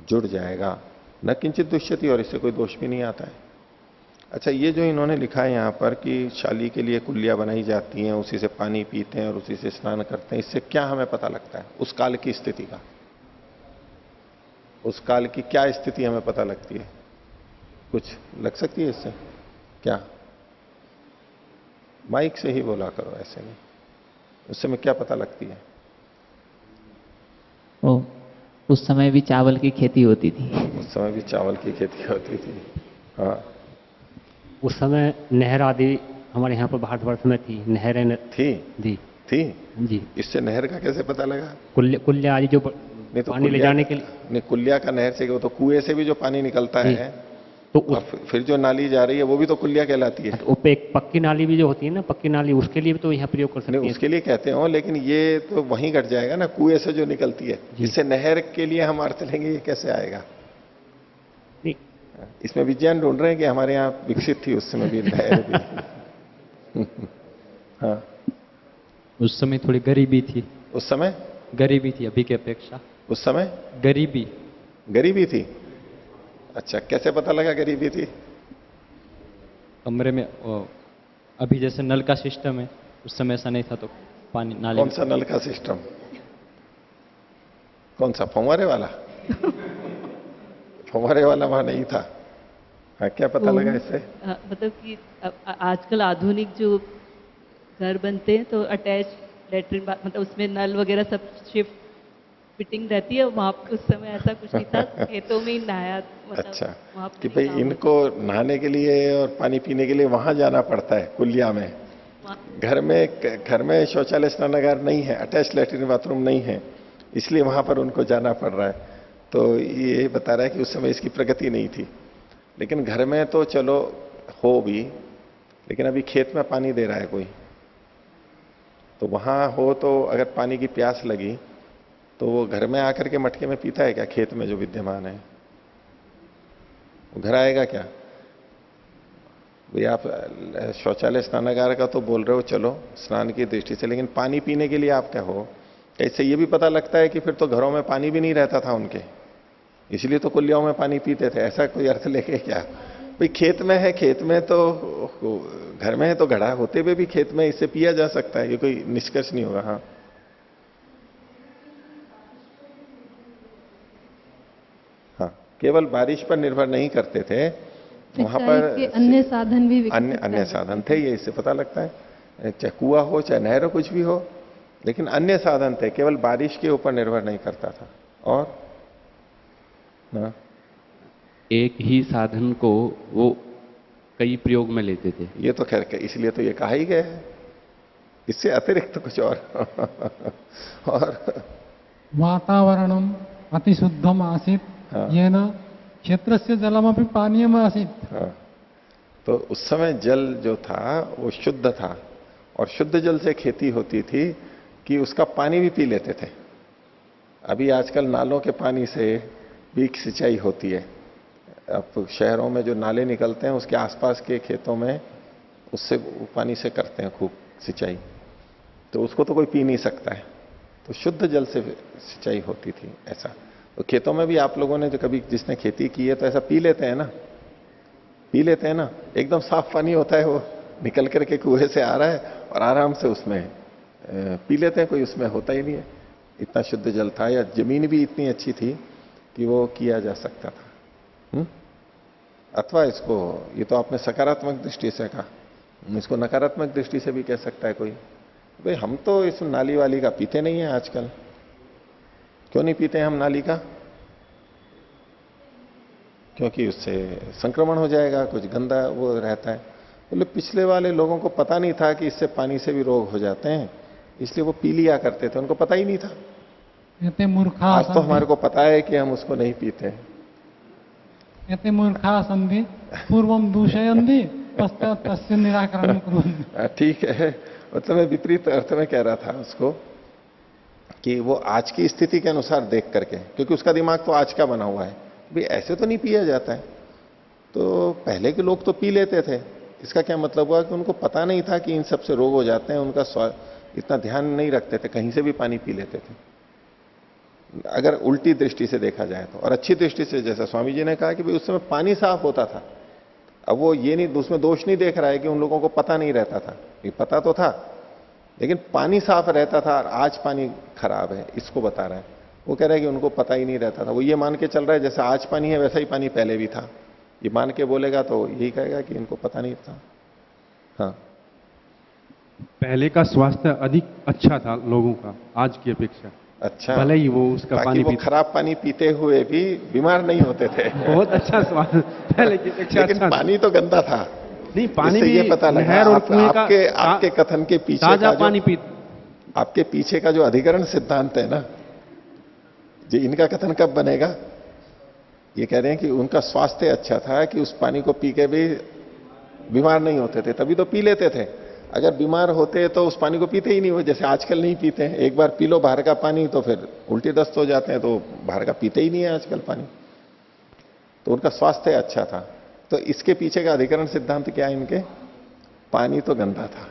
जुड़ जाएगा, न किंचित दुष्यति, और इससे कोई दोष भी नहीं आता है। अच्छा, ये जो इन्होंने लिखा है यहां पर कि शाली के लिए कुल्लियां बनाई जाती हैं, उसी से पानी पीते हैं और उसी से स्नान करते हैं, इससे क्या हमें पता लगता है उस काल की स्थिति का, उस काल की क्या स्थिति हमें पता लगती है, कुछ लग सकती है इससे क्या? माइक से ही बोला करो, ऐसे नहीं, उससे में क्या पता लगती है? उस समय भी चावल की खेती होती थी। उस समय भी चावल की खेती होती थी, हाँ। उस समय नहर आदि हमारे यहाँ पर भारतवर्ष में थी, नहरें थी थी जी। इससे नहर का कैसे पता लगा? कुल्य आदि जो नहीं तो पानी ले जाने के लिए, नहीं, कुल्लिया का नहर से, वो तो कुएं से भी जो पानी निकलता है, तो फिर जो नाली जा रही है वो भी तो कुल्लिया कहलाती है। तो एक पक्की नाली भी जो होती है ना, पक्की नाली, उसके लिए भी तो यहाँ प्रयोग कर सकते हैं। उसके लिए कहते हो, लेकिन ये तो वहीं घट जाएगा ना, कुएं से जो निकलती है, इससे नहर के लिए हम अर्थ लेंगे, ये कैसे आएगा? इसमें विज्ञान ढूंढ रहे हैं कि हमारे यहाँ विकसित थी उस समय भी नहर भी। हाँ, उस समय थोड़ी गरीबी थी, उस समय गरीबी थी अभी की अपेक्षा, उस समय गरीबी थी। अच्छा, कैसे पता लगा गरीबी थी? कमरे में अभी जैसे नल का सिस्टम है, उस समय ऐसा नहीं था, तो पानी नाले। कौन सा नल का सिस्टम? कौन सा, फंवारे वाला? फंवारे वाला वहां नहीं था। हाँ, क्या पता लगा इससे? मतलब कि आजकल आधुनिक जो घर बनते हैं तो अटैच लेटरिन, मतलब उसमें नल वगैरह सब शिफ्ट फिटिंग रहती है, वहां उस समय ऐसा कुछ नहीं था, खेतों में ही नहाया। मतलब अच्छा, कि भाई इनको नहाने के लिए और पानी पीने के लिए वहां जाना पड़ता है कुलिया में, घर में शौचालय स्नानागार नहीं है, अटैच लेटरिन बाथरूम नहीं है, इसलिए वहां पर उनको जाना पड़ रहा है। तो ये बता रहा है कि उस समय इसकी प्रगति नहीं थी। लेकिन घर में तो चलो हो भी, लेकिन अभी खेत में पानी दे रहा है कोई, तो वहां हो तो अगर पानी की प्यास लगी तो वो घर में आकर के मटके में पीता है क्या? खेत में जो विद्यमान है वो घर आएगा क्या? भाई आप शौचालय स्नानागार का तो बोल रहे हो, चलो स्नान की दृष्टि से, लेकिन पानी पीने के लिए आप क्या हो? इससे ये भी पता लगता है कि फिर तो घरों में पानी भी नहीं रहता था उनके, इसलिए तो कुल्लियों में पानी पीते थे। ऐसा कोई अर्थ लेके क्या? भाई खेत में है, खेत में तो घर में है तो घड़ा होते हुए भी खेत में इससे पिया जा सकता है, ये कोई निष्कर्ष नहीं होगा। हाँ हाँ, केवल बारिश पर निर्भर नहीं करते थे, वहां पर अन्य साधन भी अन्य साधन थे, ये इससे पता लगता है। चाहे कुआ हो चाहे नहर हो, कुछ भी हो, लेकिन अन्य साधन थे, केवल बारिश के ऊपर निर्भर नहीं करता था। और ना एक ही साधन को वो कई प्रयोग में लेते थे। ये तो खैर इसलिए तो ये कहा ही गया है, इससे अतिरिक्त कुछ और वातावरणम अतिशुद्धम आसीत, हाँ। येन क्षेत्रस्य जलमपि पानीयम आसीत। हाँ, तो उस समय जल जो था वो शुद्ध था, और शुद्ध जल से खेती होती थी कि उसका पानी भी पी लेते थे। अभी आजकल नालों के पानी से भी सिंचाई होती है। अब शहरों में जो नाले निकलते हैं उसके आसपास के खेतों में उससे पानी से करते हैं खूब सिंचाई, तो उसको तो कोई पी नहीं सकता है, तो शुद्ध जल से सिंचाई होती थी। ऐसा तो खेतों में भी आप लोगों ने जो कभी जिसने खेती की है तो ऐसा पी लेते हैं ना, पी लेते हैं ना, एकदम साफ पानी होता है, वो निकल करके कुएं से आ रहा है और आराम से उसमें पी लेते हैं, कोई उसमें होता ही नहीं है। इतना शुद्ध जल था, या जमीन भी इतनी अच्छी थी कि वो किया जा सकता था। अथवा इसको, ये तो आपने सकारात्मक दृष्टि से कहा, इसको नकारात्मक दृष्टि से भी कह सकता है कोई, भाई हम तो इस नाली वाली का पीते नहीं है आजकल। क्यों नहीं पीते हैं हम नाली का? क्योंकि उससे संक्रमण हो जाएगा, कुछ गंदा वो रहता है। बोले पिछले वाले लोगों को पता नहीं था कि इससे पानी से भी रोग हो जाते हैं, इसलिए वो पी लिया करते थे, उनको पता ही नहीं था। एते मूर्खा आज तो हमारे को पता है कि हम उसको नहीं पीते। एते मूर्खा संधि पूर्वम दूषयन्ति पश्चात तस्य निराकरण कुर्वन्ति। ठीक है, मतलब मैं विपरीत अर्थ में कह रहा था उसको, कि वो आज की स्थिति के अनुसार देख करके, क्योंकि उसका दिमाग तो आज का बना हुआ है, भाई ऐसे तो नहीं पिया जाता है, तो पहले के लोग तो पी लेते थे। इसका क्या मतलब हुआ कि उनको पता नहीं था कि इन सबसे रोग हो जाते हैं, उनका इतना ध्यान नहीं रखते थे, कहीं से भी पानी पी लेते थे, अगर उल्टी दृष्टि से देखा जाए तो। और अच्छी दृष्टि से, जैसा स्वामी जी ने कहा कि भाई उस समय पानी साफ होता था। अब वो ये नहीं, उसमें दोष नहीं देख रहा है कि उन लोगों को पता नहीं रहता था, ये पता तो था, लेकिन पानी साफ रहता था और आज पानी खराब है, इसको बता रहा है। वो कह रहा है कि उनको पता ही नहीं रहता था, वो ये मान के चल रहा है जैसा आज पानी है वैसा ही पानी पहले भी था, ये मान के बोलेगा तो यही कहेगा कि इनको पता नहीं था। हाँ, पहले का स्वास्थ्य अधिक अच्छा था लोगों का आज की अपेक्षा। अच्छा, भले ही वो उसका पानी वो खराब पानी पीते हुए भी बीमार नहीं होते थे। बहुत अच्छा स्वास्थ्य पहले की अपेक्षा, लेकिन अच्छा पानी तो गंदा था। नहीं, पानी भी ये पता लगा नहर और कुएं का आपके कथन के पीछे ताजा का पानी पी, आपके पीछे का जो अधिकरण सिद्धांत है ना, जो इनका कथन कब बनेगा? ये कह रहे हैं कि उनका स्वास्थ्य अच्छा था कि उस पानी को पी के भी बीमार नहीं होते थे, तभी तो पी लेते थे। अगर बीमार होते तो उस पानी को पीते ही नहीं, वो जैसे आजकल नहीं पीते हैं, एक बार पी लो बाहर का पानी तो फिर उल्टी दस्त हो जाते हैं, तो बाहर का पीते ही नहीं है आजकल पानी। तो उनका स्वास्थ्य अच्छा था। तो इसके पीछे का अधिकरण सिद्धांत क्या है इनके? पानी तो गंदा था,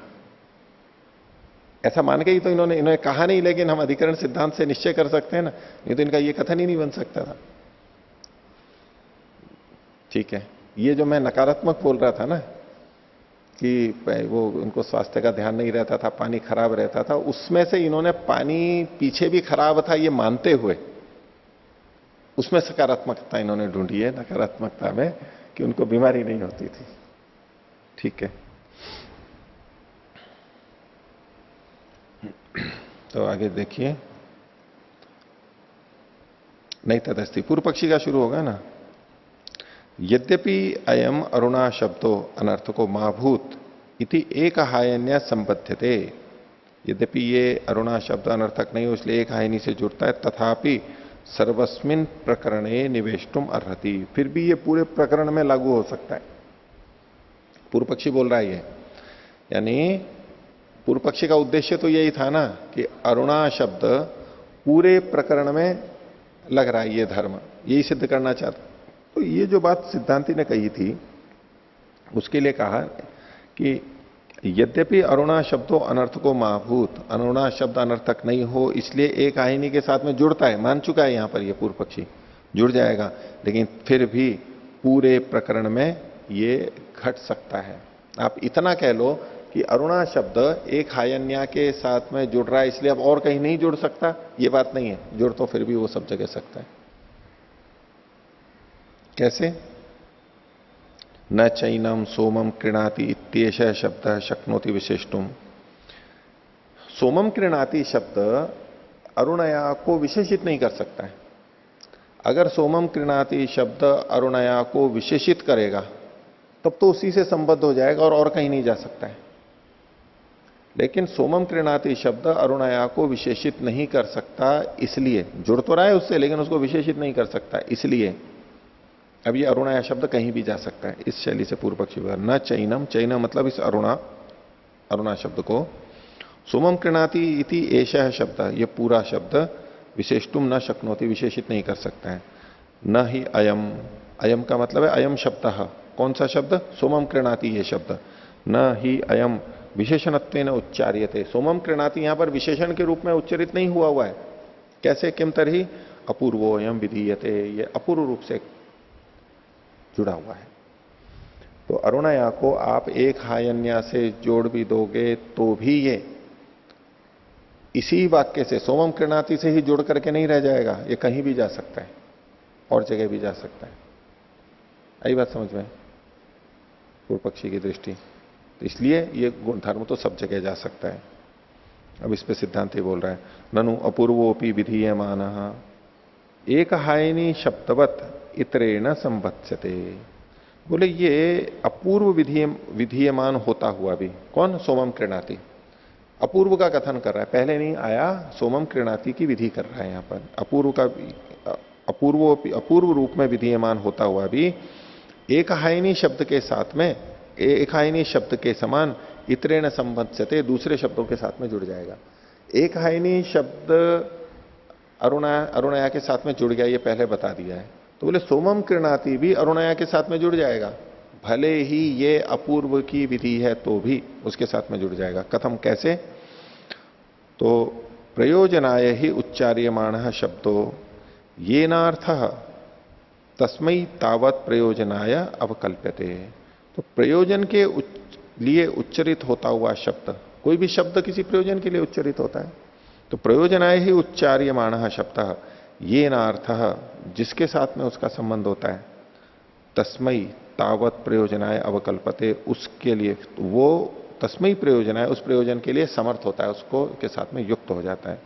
ऐसा मान के ही तो इन्होंने कहा नहीं, लेकिन हम अधिकरण सिद्धांत से निश्चय कर सकते हैं ना, नहीं तो इनका ये कथन ही नहीं बन सकता था। ठीक है, ये जो मैं नकारात्मक बोल रहा था ना कि वो उनको स्वास्थ्य का ध्यान नहीं रहता था, पानी खराब रहता था, उसमें से इन्होंने पानी पीछे भी खराब था ये मानते हुए उसमें सकारात्मकता इन्होंने ढूंढी है, नकारात्मकता में, कि उनको बीमारी नहीं होती थी। ठीक है, तो आगे देखिए, नहीं तदस्ति पूर्व पक्षी का शुरू होगा ना। यद्यपि अयम अरुणा शब्दो अनर्थको माभूत इति एक हायन्य संबद्धते, यद्यपि ये अरुणा शब्द अनर्थक नहीं हो इसलिए एक हायनी से जुड़ता है, तथापि सर्वस्मिन प्रकरणे निवेष्टुम अर्हति, फिर भी ये पूरे प्रकरण में लागू हो सकता है। पूर्व पक्षी बोल रहा है ये, यानी पूर्व पक्षी का उद्देश्य तो यही था ना कि अरुणा शब्द पूरे प्रकरण में लग रहा है, ये धर्म यही सिद्ध करना चाहता। तो ये जो बात सिद्धांति ने कही थी उसके लिए कहा कि यद्यपि अरुणा शब्दों अनर्थको महाभूत, अरुणा शब्द अनर्थक नहीं हो इसलिए एक आहिनी के साथ में जुड़ता है, मान चुका है यहां पर ये पूर्व पक्षी जुड़ जाएगा, लेकिन फिर भी पूरे प्रकरण में ये घट सकता है। आप इतना कह लो कि अरुणा शब्द एक हायन्या के साथ में जुड़ रहा है इसलिए अब और कहीं नहीं जुड़ सकता, ये बात नहीं है, जुड़ तो फिर भी वो सब जगह सकता है। कैसे? न चैनम सोमम कृणाति इत्येष शब्द शक्नोति विशेषतुम। सोमम कृणाति शब्द अरुणया को विशेषित नहीं कर सकता है। अगर सोमम कृणाति शब्द अरुणया को विशेषित करेगा तब तो उसी से संबद्ध हो जाएगा और कहीं नहीं जा सकता है। लेकिन सोमम कृणाति शब्द अरुणया को विशेषित नहीं कर सकता, इसलिए जुड़ तो रहा है उससे लेकिन उसको विशेषित नहीं कर सकता, इसलिए अब ये अरुणया शब्द कहीं भी जा सकता है। इस शैली से पूर्व पक्षी बोला न चैनम, चैनम मतलब इस अरुणा शब्द को सोमम कृणाति इति एषः शब्द, ये पूरा शब्द विशेषतुम न शक्नोति, विशेषित नहीं कर सकता है। न ही अयम, अयम का मतलब है अयम शब्द, कौन सा शब्द? सोमम कृणाति ये शब्द। न ही अयम विशेषणत्वेन उच्चार्यते, सोमम कृणाति यहां पर विशेषण के रूप में उच्चरित नहीं हुआ है। कैसे? किम तरही अपूर्वो अयम विधीयते, ये अपूर्व रूप से जुड़ा हुआ है। तो अरुणया को आप एक हायन्या से जोड़ भी दोगे तो भी ये इसी वाक्य से सोमम कृणाति से ही जुड़ करके नहीं रह जाएगा, ये कहीं भी जा सकता है और जगह भी जा सकता है। आई बात समझ में पूर्व पक्षी की दृष्टि? तो इसलिए ये गुण धर्म तो सब जगह जा सकता है। अब इस पे सिद्धांत बोल रहा है ननु अपूर्वोपि विधीयमानः एक हायनी शब्दवत इतरेण संबत्स्यते। बोले ये अपूर्व विधीयमान होता हुआ भी, कौन? सोमम कृणाति, अपूर्व का कथन कर रहा है, पहले नहीं आया, सोमम कृणाति की विधि कर रहा है यहां पर। अपूर्व का अपूर्व रूप में विधीयमान होता हुआ भी एक हायनी शब्द के साथ में, एक हायनी शब्द के समान इतरेण संबत्स्यते, दूसरे शब्दों के साथ में जुड़ जाएगा। एक हायनी शब्द अरुणया के साथ में जुड़ गया, ये पहले बता दिया है। तो बोले सोमम कृणाति भी अरुणया के साथ में जुड़ जाएगा, भले ही ये अपूर्व की विधि है तो भी उसके साथ में जुड़ जाएगा। कथम, कैसे? तो प्रयोजनाय ही उच्चार्यमाण शब्दो येनार्थ तस्मै तावत प्रयोजनाय अवकल्प्यते। तो प्रयोजन के लिए उच्चरित होता हुआ शब्द, कोई भी शब्द किसी प्रयोजन के लिए उच्चरित होता है, तो प्रयोजनाय ही उच्चार्यमाण शब्द ये नार्थ, जिसके साथ में उसका संबंध होता है, तस्मै तावत प्रयोजनाय अवकल्पते, उसके लिए वो तस्मै प्रयोजनाय, उस प्रयोजन के लिए समर्थ होता है, उसको के साथ में युक्त हो जाता है।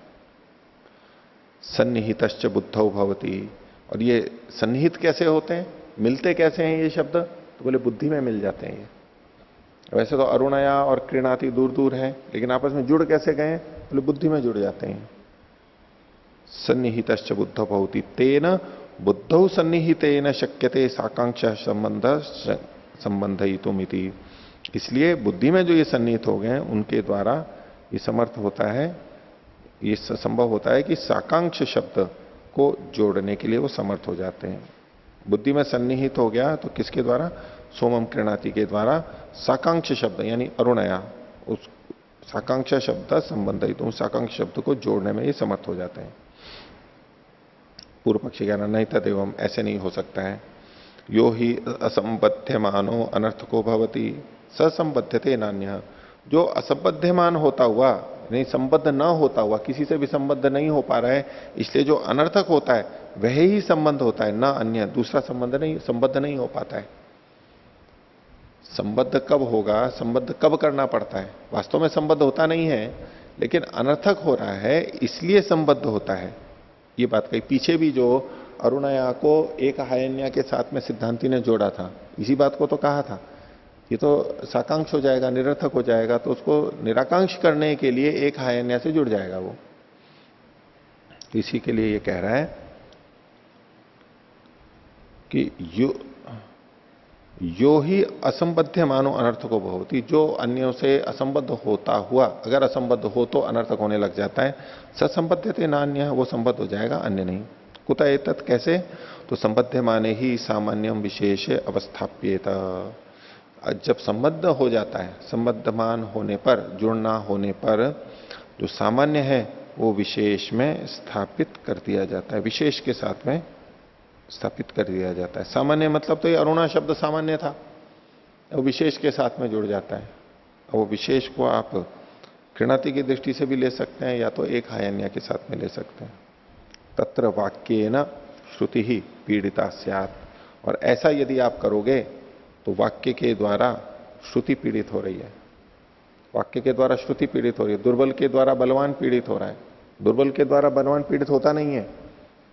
सन्निहितश्च बुद्धौ भवति, और ये सन्निहित कैसे होते हैं, मिलते कैसे हैं ये शब्द? तो बोले बुद्धि में मिल जाते हैं ये। वैसे तो अरुणया और कृणाति दूर दूर हैं, लेकिन आपस में जुड़ कैसे गए? बोले बुद्धि में जुड़ जाते हैं। सन्निहितश्च बुद्धौ भवति तेन बुद्धौ सन्निहितेन शक्यते साकांक्षा संबंधितुमिति। इसलिए बुद्धि में जो ये सन्निहित हो गए हैं उनके द्वारा ये समर्थ होता है, ये संभव होता है कि साकांक्ष शब्द को जोड़ने के लिए वो समर्थ हो जाते हैं। बुद्धि में सन्निहित हो गया तो किसके द्वारा? सोमम कृणाति के द्वारा साकांक्ष शब्द यानी अरुणया, उस साकांक्ष शब्द संबंधित, उस साकांक्ष शब्द को जोड़ने में ये समर्थ हो जाते हैं। पूर्व पक्षी कहना नहीं तदेवम, ऐसे नहीं हो सकता है। यो ही असंबध्यमानो अनर्थको भवति ससंबद्धते नान्य, जो असंबद्धमान होता हुआ, नहीं संबद्ध न होता हुआ, किसी से भी संबद्ध नहीं हो पा रहा है, इसलिए जो अनर्थक होता है वह ही संबंध होता है, ना अन्य, दूसरा संबंध नहीं, संबद्ध नहीं हो पाता है। संबद्ध कब होगा, संबद्ध कब करना पड़ता है? वास्तव में संबद्ध होता नहीं है, लेकिन अनर्थक हो रहा है इसलिए संबद्ध होता है। ये बात कही। पीछे भी जो अरुणया को एक हायन्या के साथ में सिद्धांति ने जोड़ा था, इसी बात को तो कहा था, ये तो साकांक्ष हो जाएगा, निरर्थक हो जाएगा, तो उसको निराकांक्ष करने के लिए एक हायन्या से जुड़ जाएगा वो। इसी के लिए ये कह रहा है कि यो ही असंबद्ध मानो अनर्थको भवति, जो अन्यों से असंबद्ध होता हुआ, अगर असंबद्ध हो तो अनर्थक होने लग जाता है। ससंबद्धते नान्य, वो संबद्ध हो जाएगा, अन्य नहीं। कुत एतत्, कैसे? तो संबद्ध माने ही सामान्यम विशेष अवस्थाप्येत। जब संबद्ध हो जाता है, संबद्धमान होने पर, जुड़ना होने पर, जो सामान्य है वो विशेष में स्थापित कर दिया जाता है, विशेष के साथ में स्थापित कर दिया जाता है। सामान्य मतलब तो ये अरुणा शब्द सामान्य था, वो विशेष के साथ में जुड़ जाता है। वो विशेष को आप कृणाति की दृष्टि से भी ले सकते हैं, या तो एक हायन्या के साथ में ले सकते हैं। तत्र वाक्येन श्रुति ही पीड़िता स्यात्, और ऐसा यदि आप करोगे तो वाक्य के द्वारा श्रुति पीड़ित हो रही है। वाक्य के द्वारा श्रुति पीड़ित हो रही है। दुर्बल के द्वारा बलवान पीड़ित हो रहा है। दुर्बल के द्वारा बलवान पीड़ित होता नहीं है।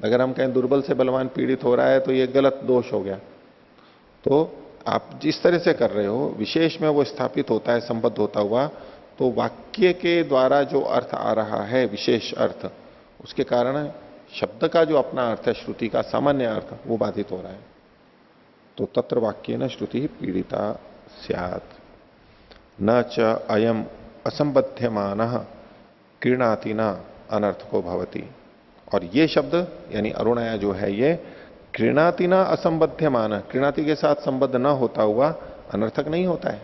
अगर हम कहें दुर्बल से बलवान पीड़ित हो रहा है तो ये गलत दोष हो गया। तो आप जिस तरह से कर रहे हो, विशेष में वो स्थापित होता है, संबद्ध होता हुआ, तो वाक्य के द्वारा जो अर्थ आ रहा है, विशेष अर्थ, उसके कारण शब्द का जो अपना अर्थ है, श्रुति का सामान्य अर्थ, वो बाधित हो रहा है। तो तत्र वाक्य न श्रुति पीड़िता स्यात् न च अयम असंबध्यमान क्रीणाति न अनर्थको भवति। और ये शब्द यानी अरुणया जो है, ये क्रीणाति न असंबध्यमान, क्रीणाति के साथ संबद्ध न होता हुआ अनर्थक नहीं होता है।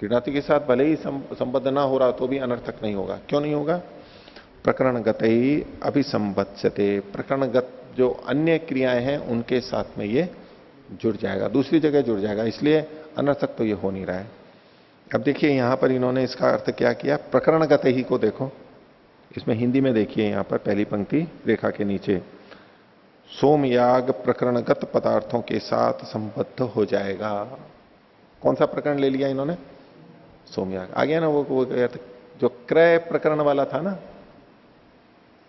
क्रीणाति के साथ भले ही संबद्ध ना हो रहा तो भी अनर्थक नहीं होगा। क्यों नहीं होगा? प्रकरणगत ही अभिसंबत्स्यते, प्रकरणगत जो अन्य क्रियाएं हैं उनके साथ में ये जुड़ जाएगा, दूसरी जगह जुड़ जाएगा, इसलिए अनर्थक तो ये हो नहीं रहा है। अब देखिए यहां पर इन्होंने इसका अर्थ क्या किया, प्रकरणगत ही को देखो, इसमें हिंदी में देखिए, यहां पर पहली पंक्ति रेखा के नीचे, सोमयाग प्रकरणगत पदार्थों के साथ संबद्ध हो जाएगा। कौन सा प्रकरण ले लिया इन्होंने? सोमयाग। आ गया ना वो जो क्रय प्रकरण वाला था ना,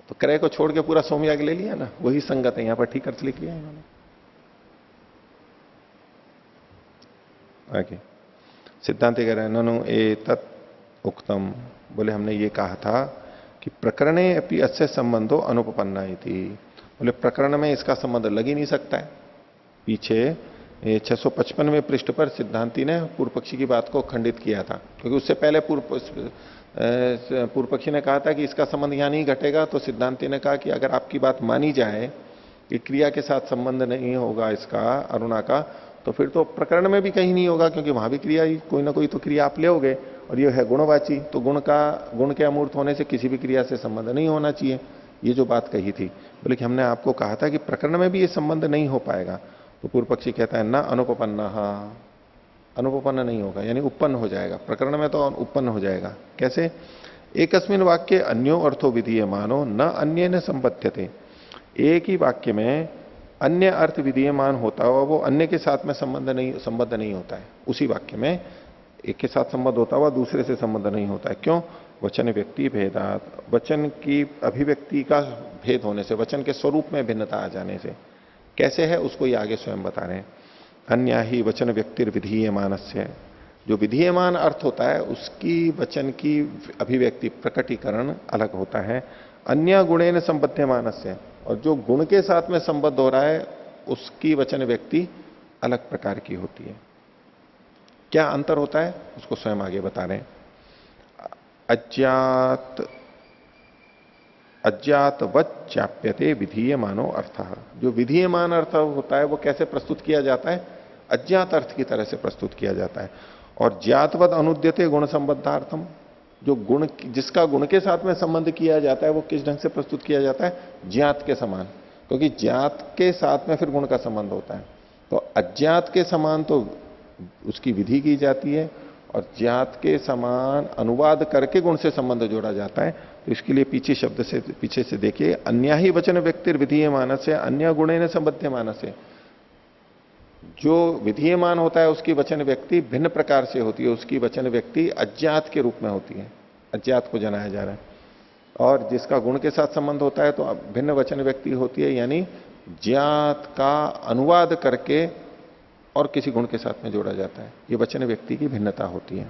तो क्रय को छोड़ के पूरा सोमयाग ले लिया ना, वही संगत है। यहां पर ठीक अर्थ लिख लिया इन्होंने। आगे सिद्धांत कह रहे हैं, ननु ए तत् उक्तम, बोले हमने ये कहा था कि प्रकरणे अपि अस्य संबंधो अनुपपन्ना थी। बोले प्रकरण में इसका संबंध लग ही नहीं सकता है। पीछे 655वें पृष्ठ पर सिद्धांति ने पूर्व पक्षी की बात को खंडित किया था, क्योंकि उससे पहले पूर्व पक्षी ने कहा था कि इसका संबंध यहां नहीं घटेगा। तो सिद्धांति ने कहा कि अगर आपकी बात मानी जाए कि क्रिया के साथ संबंध नहीं होगा इसका, अरुणा का, तो फिर तो प्रकरण में भी कहीं नहीं होगा, क्योंकि वहां भी क्रिया ही कोई ना कोई तो क्रिया आप लेओगे, और ये है गुणवाची, तो गुण के अमूर्त होने से किसी भी क्रिया से संबंध नहीं होना चाहिए। ये जो बात कही थी, बोले कि हमने आपको कहा था कि प्रकरण में भी ये संबंध नहीं हो पाएगा। तो पूर्व पक्षी कहता है ना अनुपपन्ना, अनुपपन्न नहीं होगा, यानी उत्पन्न हो जाएगा। प्रकरण में तो उत्पन्न हो जाएगा। कैसे? एकस्मिन वाक्य अन्यो अर्थो विधीय मानो न अन्य न संबद्धते। एक ही वाक्य में अन्य अर्थ विधीयमान होता हुआ वो अन्य के साथ में संबद्ध नहीं होता है। उसी वाक्य में एक के साथ संबद्ध होता हुआ दूसरे से संबद्ध नहीं होता है। क्यों? वचन व्यक्ति भेदात, वचन की अभिव्यक्ति का भेद होने से, वचन के स्वरूप में भिन्नता आ जाने से। कैसे है उसको ये आगे स्वयं बता रहे हैं। अन्य ही वचन व्यक्तिर विधीयमानस्य, जो विधीयमान अर्थ होता है उसकी वचन की अभिव्यक्ति प्रकटीकरण अलग होता है। अन्य गुणेन संबद्धमानस्य, और जो गुण के साथ में संबद्ध हो रहा है उसकी वचन व्यक्ति अलग प्रकार की होती है। क्या अंतर होता है उसको स्वयं आगे बता रहे हैं। अज्ञातवच्चाप्यते विधीयमानो अर्थ, जो विधीयमान अर्थ होता है वो कैसे प्रस्तुत किया जाता है? अज्ञात अर्थ की तरह से प्रस्तुत किया जाता है। और ज्ञातवद अनुद्यते गुण संबद्धार्थम, जो गुण, जिसका गुण के साथ में संबंध किया जाता है वो किस ढंग से प्रस्तुत किया जाता है? ज्ञात के समान, क्योंकि ज्ञात के साथ में फिर गुण का संबंध होता है। तो अज्ञात के समान तो उसकी विधि की जाती है, और ज्ञात के समान अनुवाद करके गुण से संबंध जोड़ा जाता है। तो इसके लिए पीछे से देखिए, अन्य ही वचन व्यक्तिर विधीयमान से अन्य गुणे न संबद्धमान से, जो विधीयमान होता है उसकी वचन व्यक्ति भिन्न प्रकार से होती है। उसकी वचन व्यक्ति अज्ञात के रूप में होती है, अज्ञात को जनाया जा रहा है। और जिसका गुण के साथ संबंध होता है तो भिन्न वचन व्यक्ति होती है, यानी ज्ञात का अनुवाद करके और किसी गुण के साथ में जोड़ा जाता है। ये वचन व्यक्ति की भिन्नता होती है।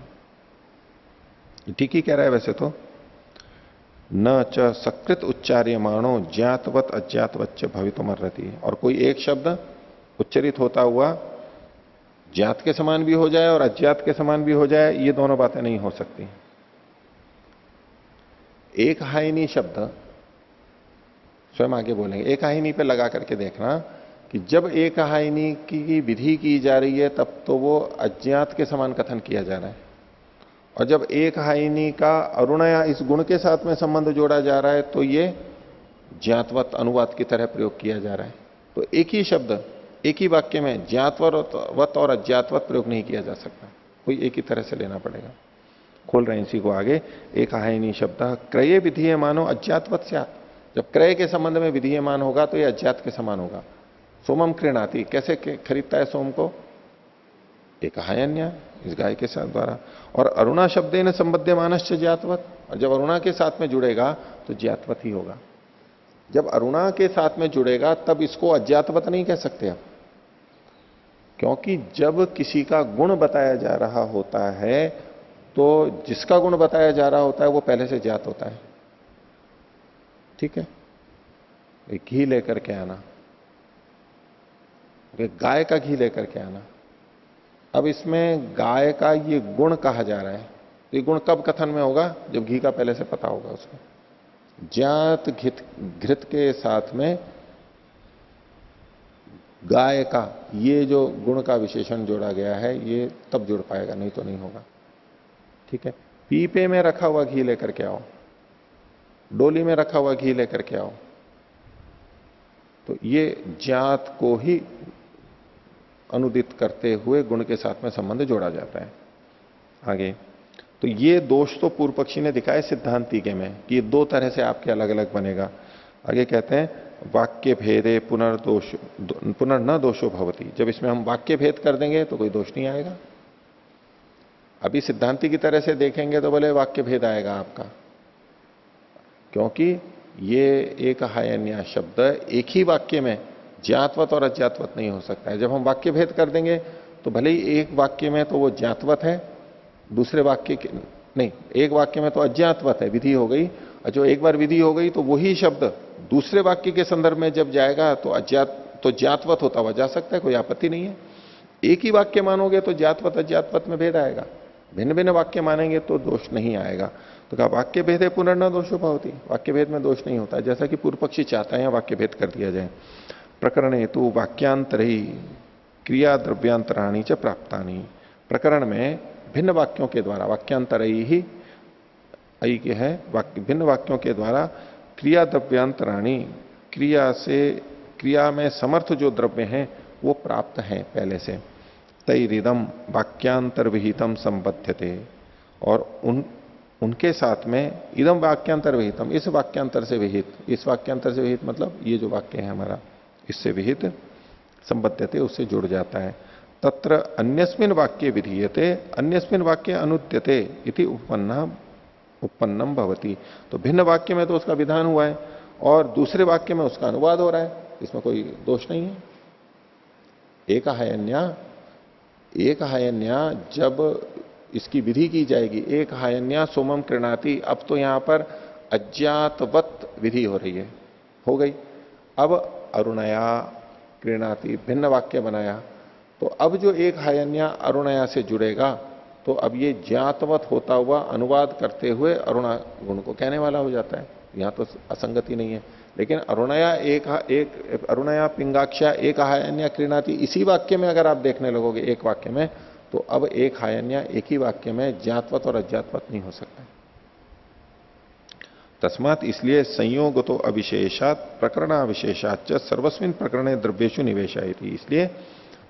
ठीक ही कह रहा है वैसे तो। न च सकृत उच्चार्यमाणो ज्ञातवत अज्ञातवच्च भवितुमर्हति, और कोई एक शब्द उच्चरित होता हुआ ज्ञात के समान भी हो जाए और अज्ञात के समान भी हो जाए, ये दोनों बातें नहीं हो सकती। एक हाइनी शब्द स्वयं आगे बोलेंगे, एक हाइनी पे लगा करके देखना कि जब एक हाइनी की विधि की जा रही है तब तो वो अज्ञात के समान कथन किया जा रहा है, और जब एक हाइनी का अरुणया इस गुण के साथ में संबंध जोड़ा जा रहा है तो ये ज्ञातवत अनुवाद की तरह प्रयोग किया जा रहा है। तो एक ही शब्द एक ही वाक्य में ज्ञातवत और अज्ञातवत प्रयोग नहीं किया जा सकता, कोई एक ही तरह से लेना पड़ेगा। खोल रहे हैं इसी को आगे। एक हाइनी शब्द क्रय विधीयमानो अज्ञातवत स्यात्, जब क्रय के संबंध में विधीयमान होगा तो ये अज्ञात के समान होगा। सोमम क्रीणाति, कैसे खरीदता है सोम को? एक हायन्या, इस गाय के साथ द्वारा। और अरुणा शब्देन संबध्यमानश्च ज्ञातवत, और जब अरुणा के साथ में जुड़ेगा तो ज्ञातवत ही होगा। जब अरुणा के साथ में जुड़ेगा तब इसको अज्ञातवत नहीं कह सकते आप, क्योंकि जब किसी का गुण बताया जा रहा होता है तो जिसका गुण बताया जा रहा होता है वो पहले से ज्ञात होता है। ठीक है, एक घी लेकर के आना, एक गाय का घी लेकर के आना, अब इसमें गाय का ये गुण कहा जा रहा है, तो ये गुण कब कथन में होगा? जब घी का पहले से पता होगा उसको। ज्ञात घृत के साथ में गाय का ये जो गुण का विशेषण जोड़ा गया है ये तब जुड़ पाएगा, नहीं तो नहीं होगा। ठीक है, पीपे में रखा हुआ घी लेकर के आओ, डोली में रखा हुआ घी लेकर के आओ, तो ये ज्ञात को ही अनुदित करते हुए गुण के साथ में संबंध जोड़ा जाता है। आगे तो ये दोष तो पूर्व पक्षी ने दिखाए सिद्धांति के में कि ये दो तरह से आपके अलग अलग बनेगा। आगे कहते हैं वाक्य भेदे पुनर्न दोषो भवति, जब इसमें हम वाक्य भेद कर देंगे तो कोई दोष नहीं आएगा। अभी सिद्धांति की तरह से देखेंगे तो बोले वाक्य भेद आएगा आपका, क्योंकि ये एक हायन्या शब्द एक ही वाक्य में ज्ञातवत और अज्ञातवत नहीं हो सकता है। जब हम वाक्य भेद कर देंगे तो भले ही एक वाक्य में तो वो ज्ञातवत है, दूसरे वाक्य के नहीं, एक वाक्य में तो अज्ञातवत है, विधि हो गई, और जो एक बार विधि हो गई तो वही शब्द दूसरे वाक्य के संदर्भ में जब जाएगा तो ज्ञातवत होता हुआ जा सकता है, कोई आपत्ति नहीं है। एक ही वाक्य मानोगे तो ज्ञातवत अज्ञातवत में भेद आएगा, भिन्न भिन्न वाक्य मानेंगे तो दोष नहीं आएगा। तो कहा वाक्य भेद है पुनर्न दोषो भवति, वाक्य भेद में दोष नहीं होता, जैसा कि पूर्व पक्षी चाहता है वाक्य भेद कर दिया जाए। प्रकरण हेतु वाक्यांतर ही क्रिया द्रव्यांतराणी च प्राप्तानी, प्रकरण में भिन्न वाक्यों के द्वारा, वाक्यांतर ही आई के है भिन्न वाक्यों के द्वारा क्रिया द्रव्यांतराणी, क्रिया में समर्थ जो द्रव्य हैं वो प्राप्त हैं पहले से। तैरिदम वाक्यांतर विहितम संबध्यते, और उनके साथ में इदम वाक्यांतर विहितम, इस वाक्यांतर से विहित, इस वाक्यांतर से विहित मतलब ये जो वाक्य है हमारा इससे विहित संबद्धते, उससे जुड़ जाता है। तत्र अन्यस्मिन वाक्य विधीयते अन्यस्मिन वाक्य अनुद्यते इति उपपन्नम भवति, तो भिन्न वाक्य में तो उसका विधान हुआ है और दूसरे वाक्य में उसका अनुवाद हो रहा है, इसमें कोई दोष नहीं है। एक हायन्या जब इसकी विधि की जाएगी, एक हायन्या सोमम कृणाति, अब तो यहां पर अज्ञातवत विधि हो रही है, हो गई। अब अरुणया कृणाति भिन्न वाक्य बनाया, तो अब जो एक हायन्या अरुणया से जुड़ेगा तो अब ये ज्ञातवत होता हुआ अनुवाद करते हुए अरुणा गुण को कहने वाला हो जाता है। यहां तो असंगति नहीं है, लेकिन अरुणया एक अरुणया पिंगाक्षा एक हायन्या कृणाति, इसी वाक्य में अगर आप देखने लगोगे एक वाक्य में, तो अब एक हायन्या एक ही वाक्य में ज्ञातवत और अज्ञातवत नहीं हो सकता। तस्मात इसलिए संयोग तो अविशेषात प्रकरणाविशेषाच सर्वस्मिन प्रकरणे द्रव्येषु निवेशायति, इसलिए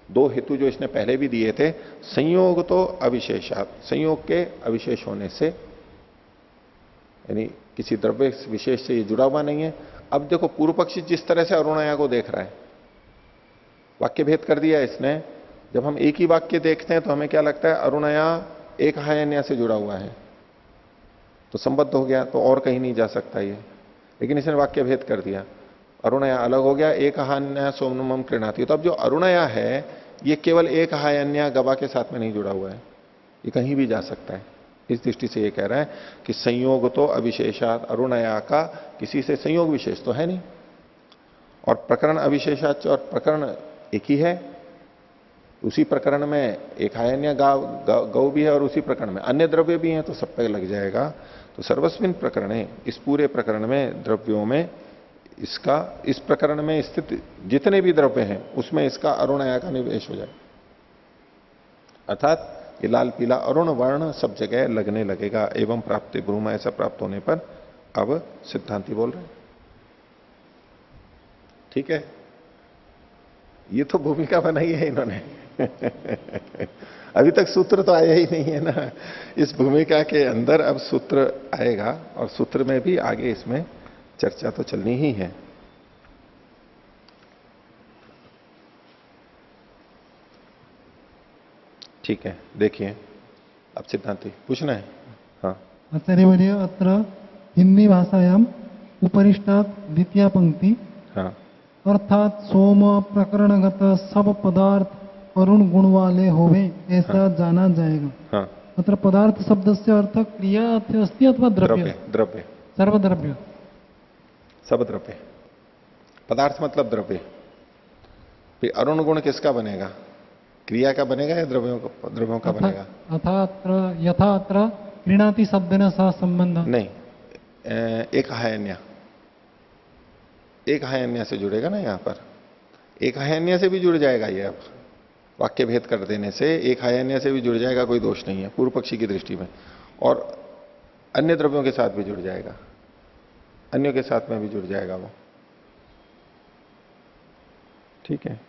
दो हेतु जो इसने पहले भी दिए थे, संयोग तो अविशेषात, संयोग के अविशेष होने से, यानी किसी द्रव्य विशेष से ये जुड़ा हुआ नहीं है। अब देखो पूर्व पक्षी जिस तरह से अरुणया को देख रहा है, वाक्य भेद कर दिया इसने। जब हम एक ही वाक्य देखते हैं तो हमें क्या लगता है, अरुणया एक हायन्या से जुड़ा हुआ है तो संबद्ध हो गया, तो और कहीं नहीं जा सकता ये, लेकिन इसने वाक्य भेद कर दिया, अरुणया अलग हो गया, एक हायन्या सोमनमम कृणाति। तो अब जो अरुणया है ये केवल एक हायन्या गवा के साथ में नहीं जुड़ा हुआ है, ये कहीं भी जा सकता है। इस दृष्टि से ये कह रहा है कि संयोग तो अविशेषात, अरुणया का किसी से संयोग विशेष तो है नहीं, और प्रकरण अविशेषाच, और प्रकरण एक ही है। उसी प्रकरण में एक आयन्य गौ भी है और उसी प्रकरण में अन्य द्रव्य भी हैं, तो सब पे लग जाएगा। तो सर्वस्विन प्रकरण है, इस पूरे प्रकरण में द्रव्यों में इसका, इस प्रकरण में स्थित जितने भी द्रव्य हैं उसमें इसका अरुणया का निवेश हो जाए, अर्थात ये लाल पीला अरुण वर्ण सब जगह लगने लगेगा। एवं प्राप्ति ब्रूम, ऐसा प्राप्त होने पर अब सिद्धांति बोल रहे हैं। ठीक है, ये तो भूमिका बनाई है इन्होंने अभी तक सूत्र तो आया ही नहीं है ना। इस भूमिका के अंदर अब सूत्र आएगा और सूत्र में भी आगे इसमें चर्चा तो चलनी ही है। ठीक है, देखिए अब सिद्धांति पूछना है। हाँ, आचार्यवर्य अत्र हिंदी भाषायाम उपरिष्टात द्वितीय पंक्ति, हाँ, अर्थात सोम प्रकरणगत सब पदार्थ अरुण गुण वाले होवे ऐसा जाना जाएगा। हाँ, अत्र पदार्थ शब्द से अर्थ क्रिया अस्ति अथवा द्रव्य? द्रव्य, द्रव्य, सर्वद्रव्य, सब द्रव्य। पदार्थ मतलब द्रव्य। फिर अरुण गुण किसका बनेगा? क्रिया का बनेगा या द्रव्यों का बनेगा? यथा अत्र क्रीणाति शब्देन सह संबंध। नहीं, एक हायन्य, एक हायन्य से जुड़ेगा ना। यहां पर एक हायन्य से भी जुड़ जाएगा ये। अब वाक्य भेद कर देने से एक हायन्य से भी जुड़ जाएगा, कोई दोष नहीं है पूर्व पक्षी की दृष्टि में। और अन्य द्रव्यों के साथ भी जुड़ जाएगा, अन्यों के साथ में भी जुड़ जाएगा वो। ठीक है,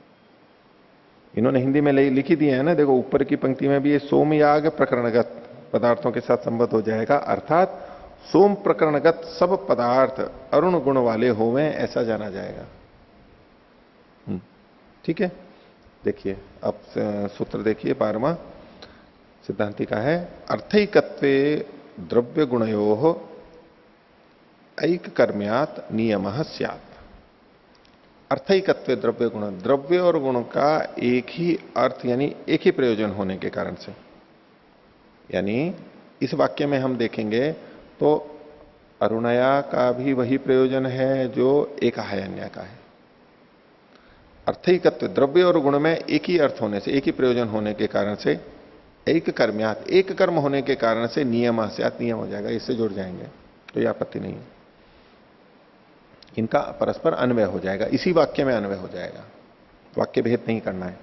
इन्होंने हिंदी में लिखी दिए है ना, देखो ऊपर की पंक्ति में भी ये सोमयाग प्रकरणगत पदार्थों के साथ संबद्ध हो जाएगा, अर्थात सोम प्रकरणगत सब पदार्थ अरुण गुण वाले होवे ऐसा जाना जाएगा। ठीक है, देखिए अब सूत्र देखिए 12वां सिद्धांति का है, अर्थैकत्वे द्रव्य गुणयो ऐक कर्म्यात नियमः स्यात्। अर्थैकत्वे द्रव्य गुण, द्रव्य और गुण का एक ही अर्थ यानी एक ही प्रयोजन होने के कारण से, यानी इस वाक्य में हम देखेंगे तो अरुणया का भी वही प्रयोजन है जो एक हायन्या का है। अर्थैकत्व, द्रव्य और गुण में एक ही अर्थ होने से, एक ही प्रयोजन होने के कारण से, एक कर्म्यात, एक कर्म होने के कारण से नियम स्यात्, नियम हो जाएगा, इससे जुड़ जाएंगे तो ये आपत्ति नहीं है। इनका परस्पर अन्वय हो जाएगा, इसी वाक्य में अन्वय हो जाएगा, वाक्य भेद नहीं करना है।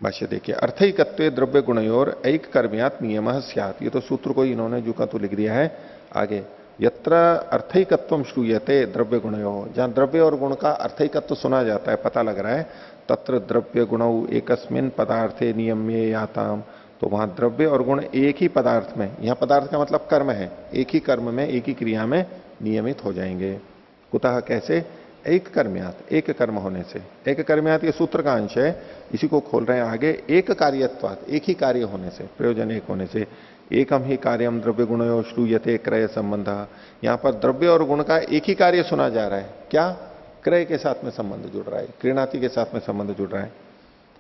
भाष्य देखिए, अर्थैकत्वे द्रव्य गुणयोर ऐक कर्म्यात नियमः स्यात्, ये तो सूत्र को इन्होंने जो का तो लिख दिया है आगे। यत्र अर्थैकत्वम श्रूयते द्रव्य गुणयो, जहां द्रव्य और गुण का अर्थैकत्व सुना जाता है, पता लग रहा है, तत्र द्रव्य गुणौ एकस्मिन् पदार्थे नियम्ये याताम, तो वहां द्रव्य और गुण एक ही पदार्थ में, यहां पदार्थ का मतलब कर्म है, एक ही कर्म में, एक ही क्रिया में नियमित हो जाएंगे। कुतः, कैसे? एक कर्म्यात, एक कर्म होने से। एक कर्म्यात ये सूत्र का अंश है, इसी को खोल रहे हैं आगे। एक कार्यत्वात, एक ही कार्य होने से, प्रयोजन एक होने से। एकम ही कार्यम द्रव्य गुणयो श्रूयते क्रय संबंध, यहां पर द्रव्य और गुण का एक ही कार्य सुना जा रहा है। क्या? क्रय के साथ में संबंध जुड़ रहा है, क्रीणाति के साथ में संबंध जुड़ रहा है।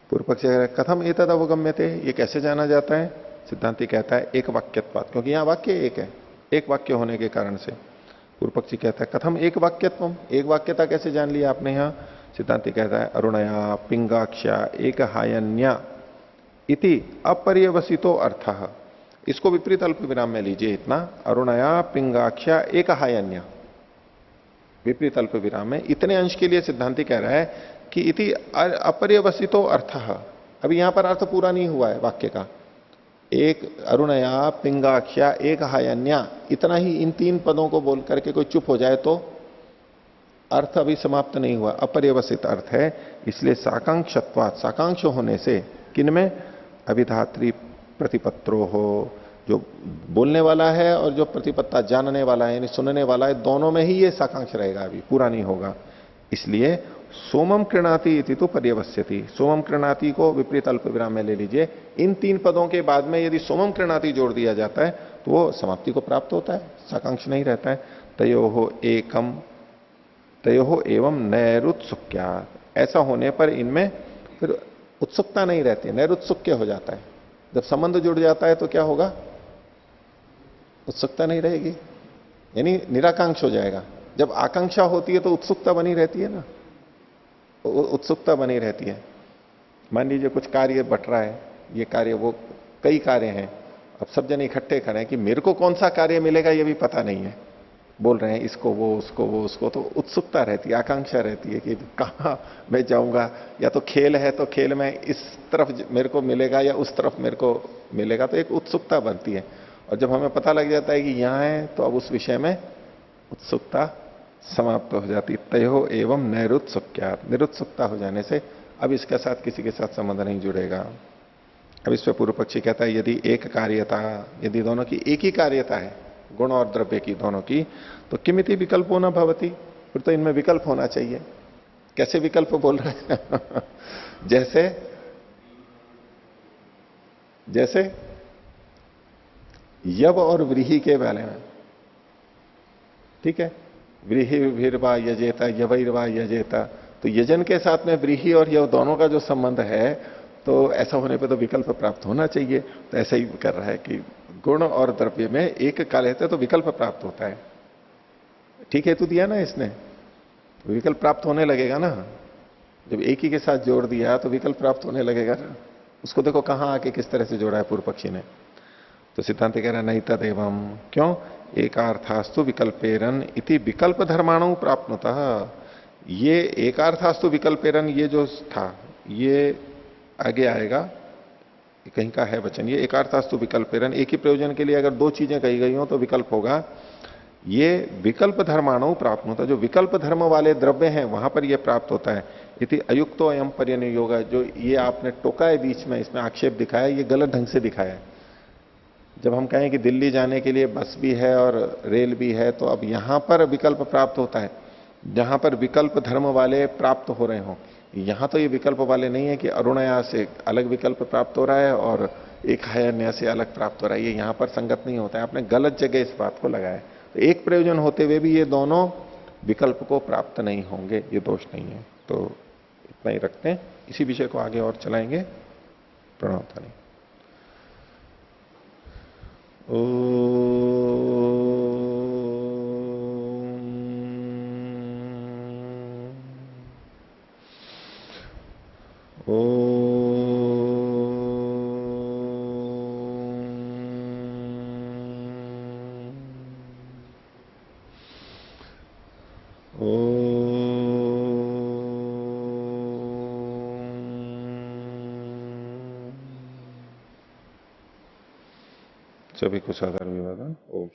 पूर्व पक्ष कथम एतद अवगम्यते, ये कैसे जाना जाता है? सिद्धांति कहता है एक वाक्यत्वात, क्योंकि यहां वाक्य एक है, एक वाक्य होने के कारण से। पूर्व पक्षी कहता है कथम एक वाक्यत्वम, एक वाक्यता कैसे जान लिया आपने? यहां सिद्धांति कहता है अरुणया पिंगाक्षा एक हायन्या इति अपर्यवसितो अर्थः, इसको विपरीत अल्प विराम में लीजिए इतना, अरुणया पिंगाक्षा एक हायन्या, विपरीत अल्प विराम में इतने अंश के लिए सिद्धांति कह रहा है कि इति अपर्यवसितो अर्थः। अभी यहां पर अर्थ पूरा नहीं हुआ है वाक्य का। एक अरुणया पिंगाक्षा एक हायन्या, इतना ही इन तीन पदों को बोल करके कोई चुप हो जाए तो अर्थ अभी समाप्त नहीं हुआ, अपर्यवसित अर्थ है। इसलिए साकांक्षत्वात्, साकांक्ष होने से, किनमें? अभिधात्री प्रतिपत्रो हो, जो बोलने वाला है और जो प्रतिपत्ता जानने वाला है यानी सुनने वाला है, दोनों में ही ये साकांक्ष रहेगा, अभी पूरा नहीं होगा। इसलिए सोमम कृणाति इति तो पर्यवस्यति, सोमम कृणाति को विपरीत अल्प विराम में ले लीजिए। इन तीन पदों के बाद में यदि सोमम कृणाति जोड़ दिया जाता है तो वो समाप्ति को प्राप्त होता है, साकांक्ष नहीं रहता है। तयोहो एकम तयोहो एवं नैरुत्सुक्या, ऐसा होने पर इनमें फिर उत्सुकता नहीं रहती है, नैरुत्सुक्य हो जाता है। जब संबंध जुड़ जाता है तो क्या होगा? उत्सुकता नहीं रहेगी, यानी निराकांक्ष हो जाएगा। जब आकांक्षा होती है तो उत्सुकता बनी रहती है ना, उत्सुकता बनी रहती है। मान लीजिए कुछ कार्य बट रहा है, ये कार्य वो कई कार्य हैं, अब सब जने इकट्ठे खड़े हैं कि मेरे को कौन सा कार्य मिलेगा ये भी पता नहीं है, बोल रहे हैं इसको वो उसको, तो उत्सुकता रहती है, आकांक्षा रहती है कि कहाँ मैं जाऊंगा, या तो खेल है तो खेल में इस तरफ मेरे को मिलेगा या उस तरफ मेरे को मिलेगा, तो एक उत्सुकता बनती है। और जब हमें पता लग जाता है कि यहां है, तो अब उस विषय में उत्सुकता समाप्त हो जाती। तयो एवं नैरुत्सुक्या, निरुत्सुकता हो जाने से अब इसके साथ किसी के साथ संबंध नहीं जुड़ेगा। अब इस पर पूर्व पक्षी कहता है यदि एक कार्यता, यदि दोनों की एक ही कार्यता है, गुण और द्रव्य की दोनों की, तो किमिति विकल्प होना भवती, फिर तो इनमें विकल्प होना चाहिए। कैसे विकल्प बोल रहे हैं? जैसे यव और व्रीहि के बारे में, ठीक है, व्रीहि वीरवा यजेता, यवैर्वा यजेता, तो यजन के साथ में व्रीहि और यव दोनों का जो संबंध है, तो ऐसा होने पे तो विकल्प प्राप्त होना चाहिए। तो ऐसा ही कर रहा है कि गुण और द्रव्य में एक काल रहता तो विकल्प प्राप्त होता है। ठीक है, तो दिया ना इसने, विकल्प प्राप्त होने लगेगा ना, जब एक ही के साथ जोड़ दिया तो विकल्प प्राप्त होने लगेगा ना। उसको देखो कहां आके किस तरह से जोड़ा है पूर्व पक्षी ने। तो सिद्धांत कह रहा है नहीं तदेवम, क्यों, एकार्थास्तु विकल्पेरन इति विकल्प धर्माणु प्राप्तः। ये एकार्थास्तु विकल्पेरन, ये जो था ये आगे आएगा, कहीं का है वचन, ये एकार्थास्तु विकल्पेरन, एक ही प्रयोजन के लिए अगर दो चीजें कही गई हो तो विकल्प होगा। ये विकल्प धर्माणु प्राप्त होता है, जो विकल्प धर्म वाले द्रव्य हैं वहां पर यह प्राप्त होता है। इति अयुक्तो अयम पर्यनुयोग, जो ये आपने टोका है बीच में, इसमें आक्षेप दिखाया, ये गलत ढंग से दिखाया है। जब हम कहें कि दिल्ली जाने के लिए बस भी है और रेल भी है, तो अब यहां पर विकल्प प्राप्त होता है जहां पर विकल्प धर्म वाले प्राप्त हो रहे हों। यहां तो ये विकल्प वाले नहीं है कि अरुणया से अलग विकल्प प्राप्त हो रहा है और एक हयन्या से अलग प्राप्त हो रहा है, ये यहां पर संगत नहीं होता है। आपने गलत जगह इस बात को लगाया। तो एक प्रयोजन होते हुए भी ये दोनों विकल्प को प्राप्त नहीं होंगे, ये दोष नहीं है। तो इतना ही रखते हैं, इसी विषय को आगे और चलाएंगे। प्रणव ताली। सभी को साधारण विवादन। ओम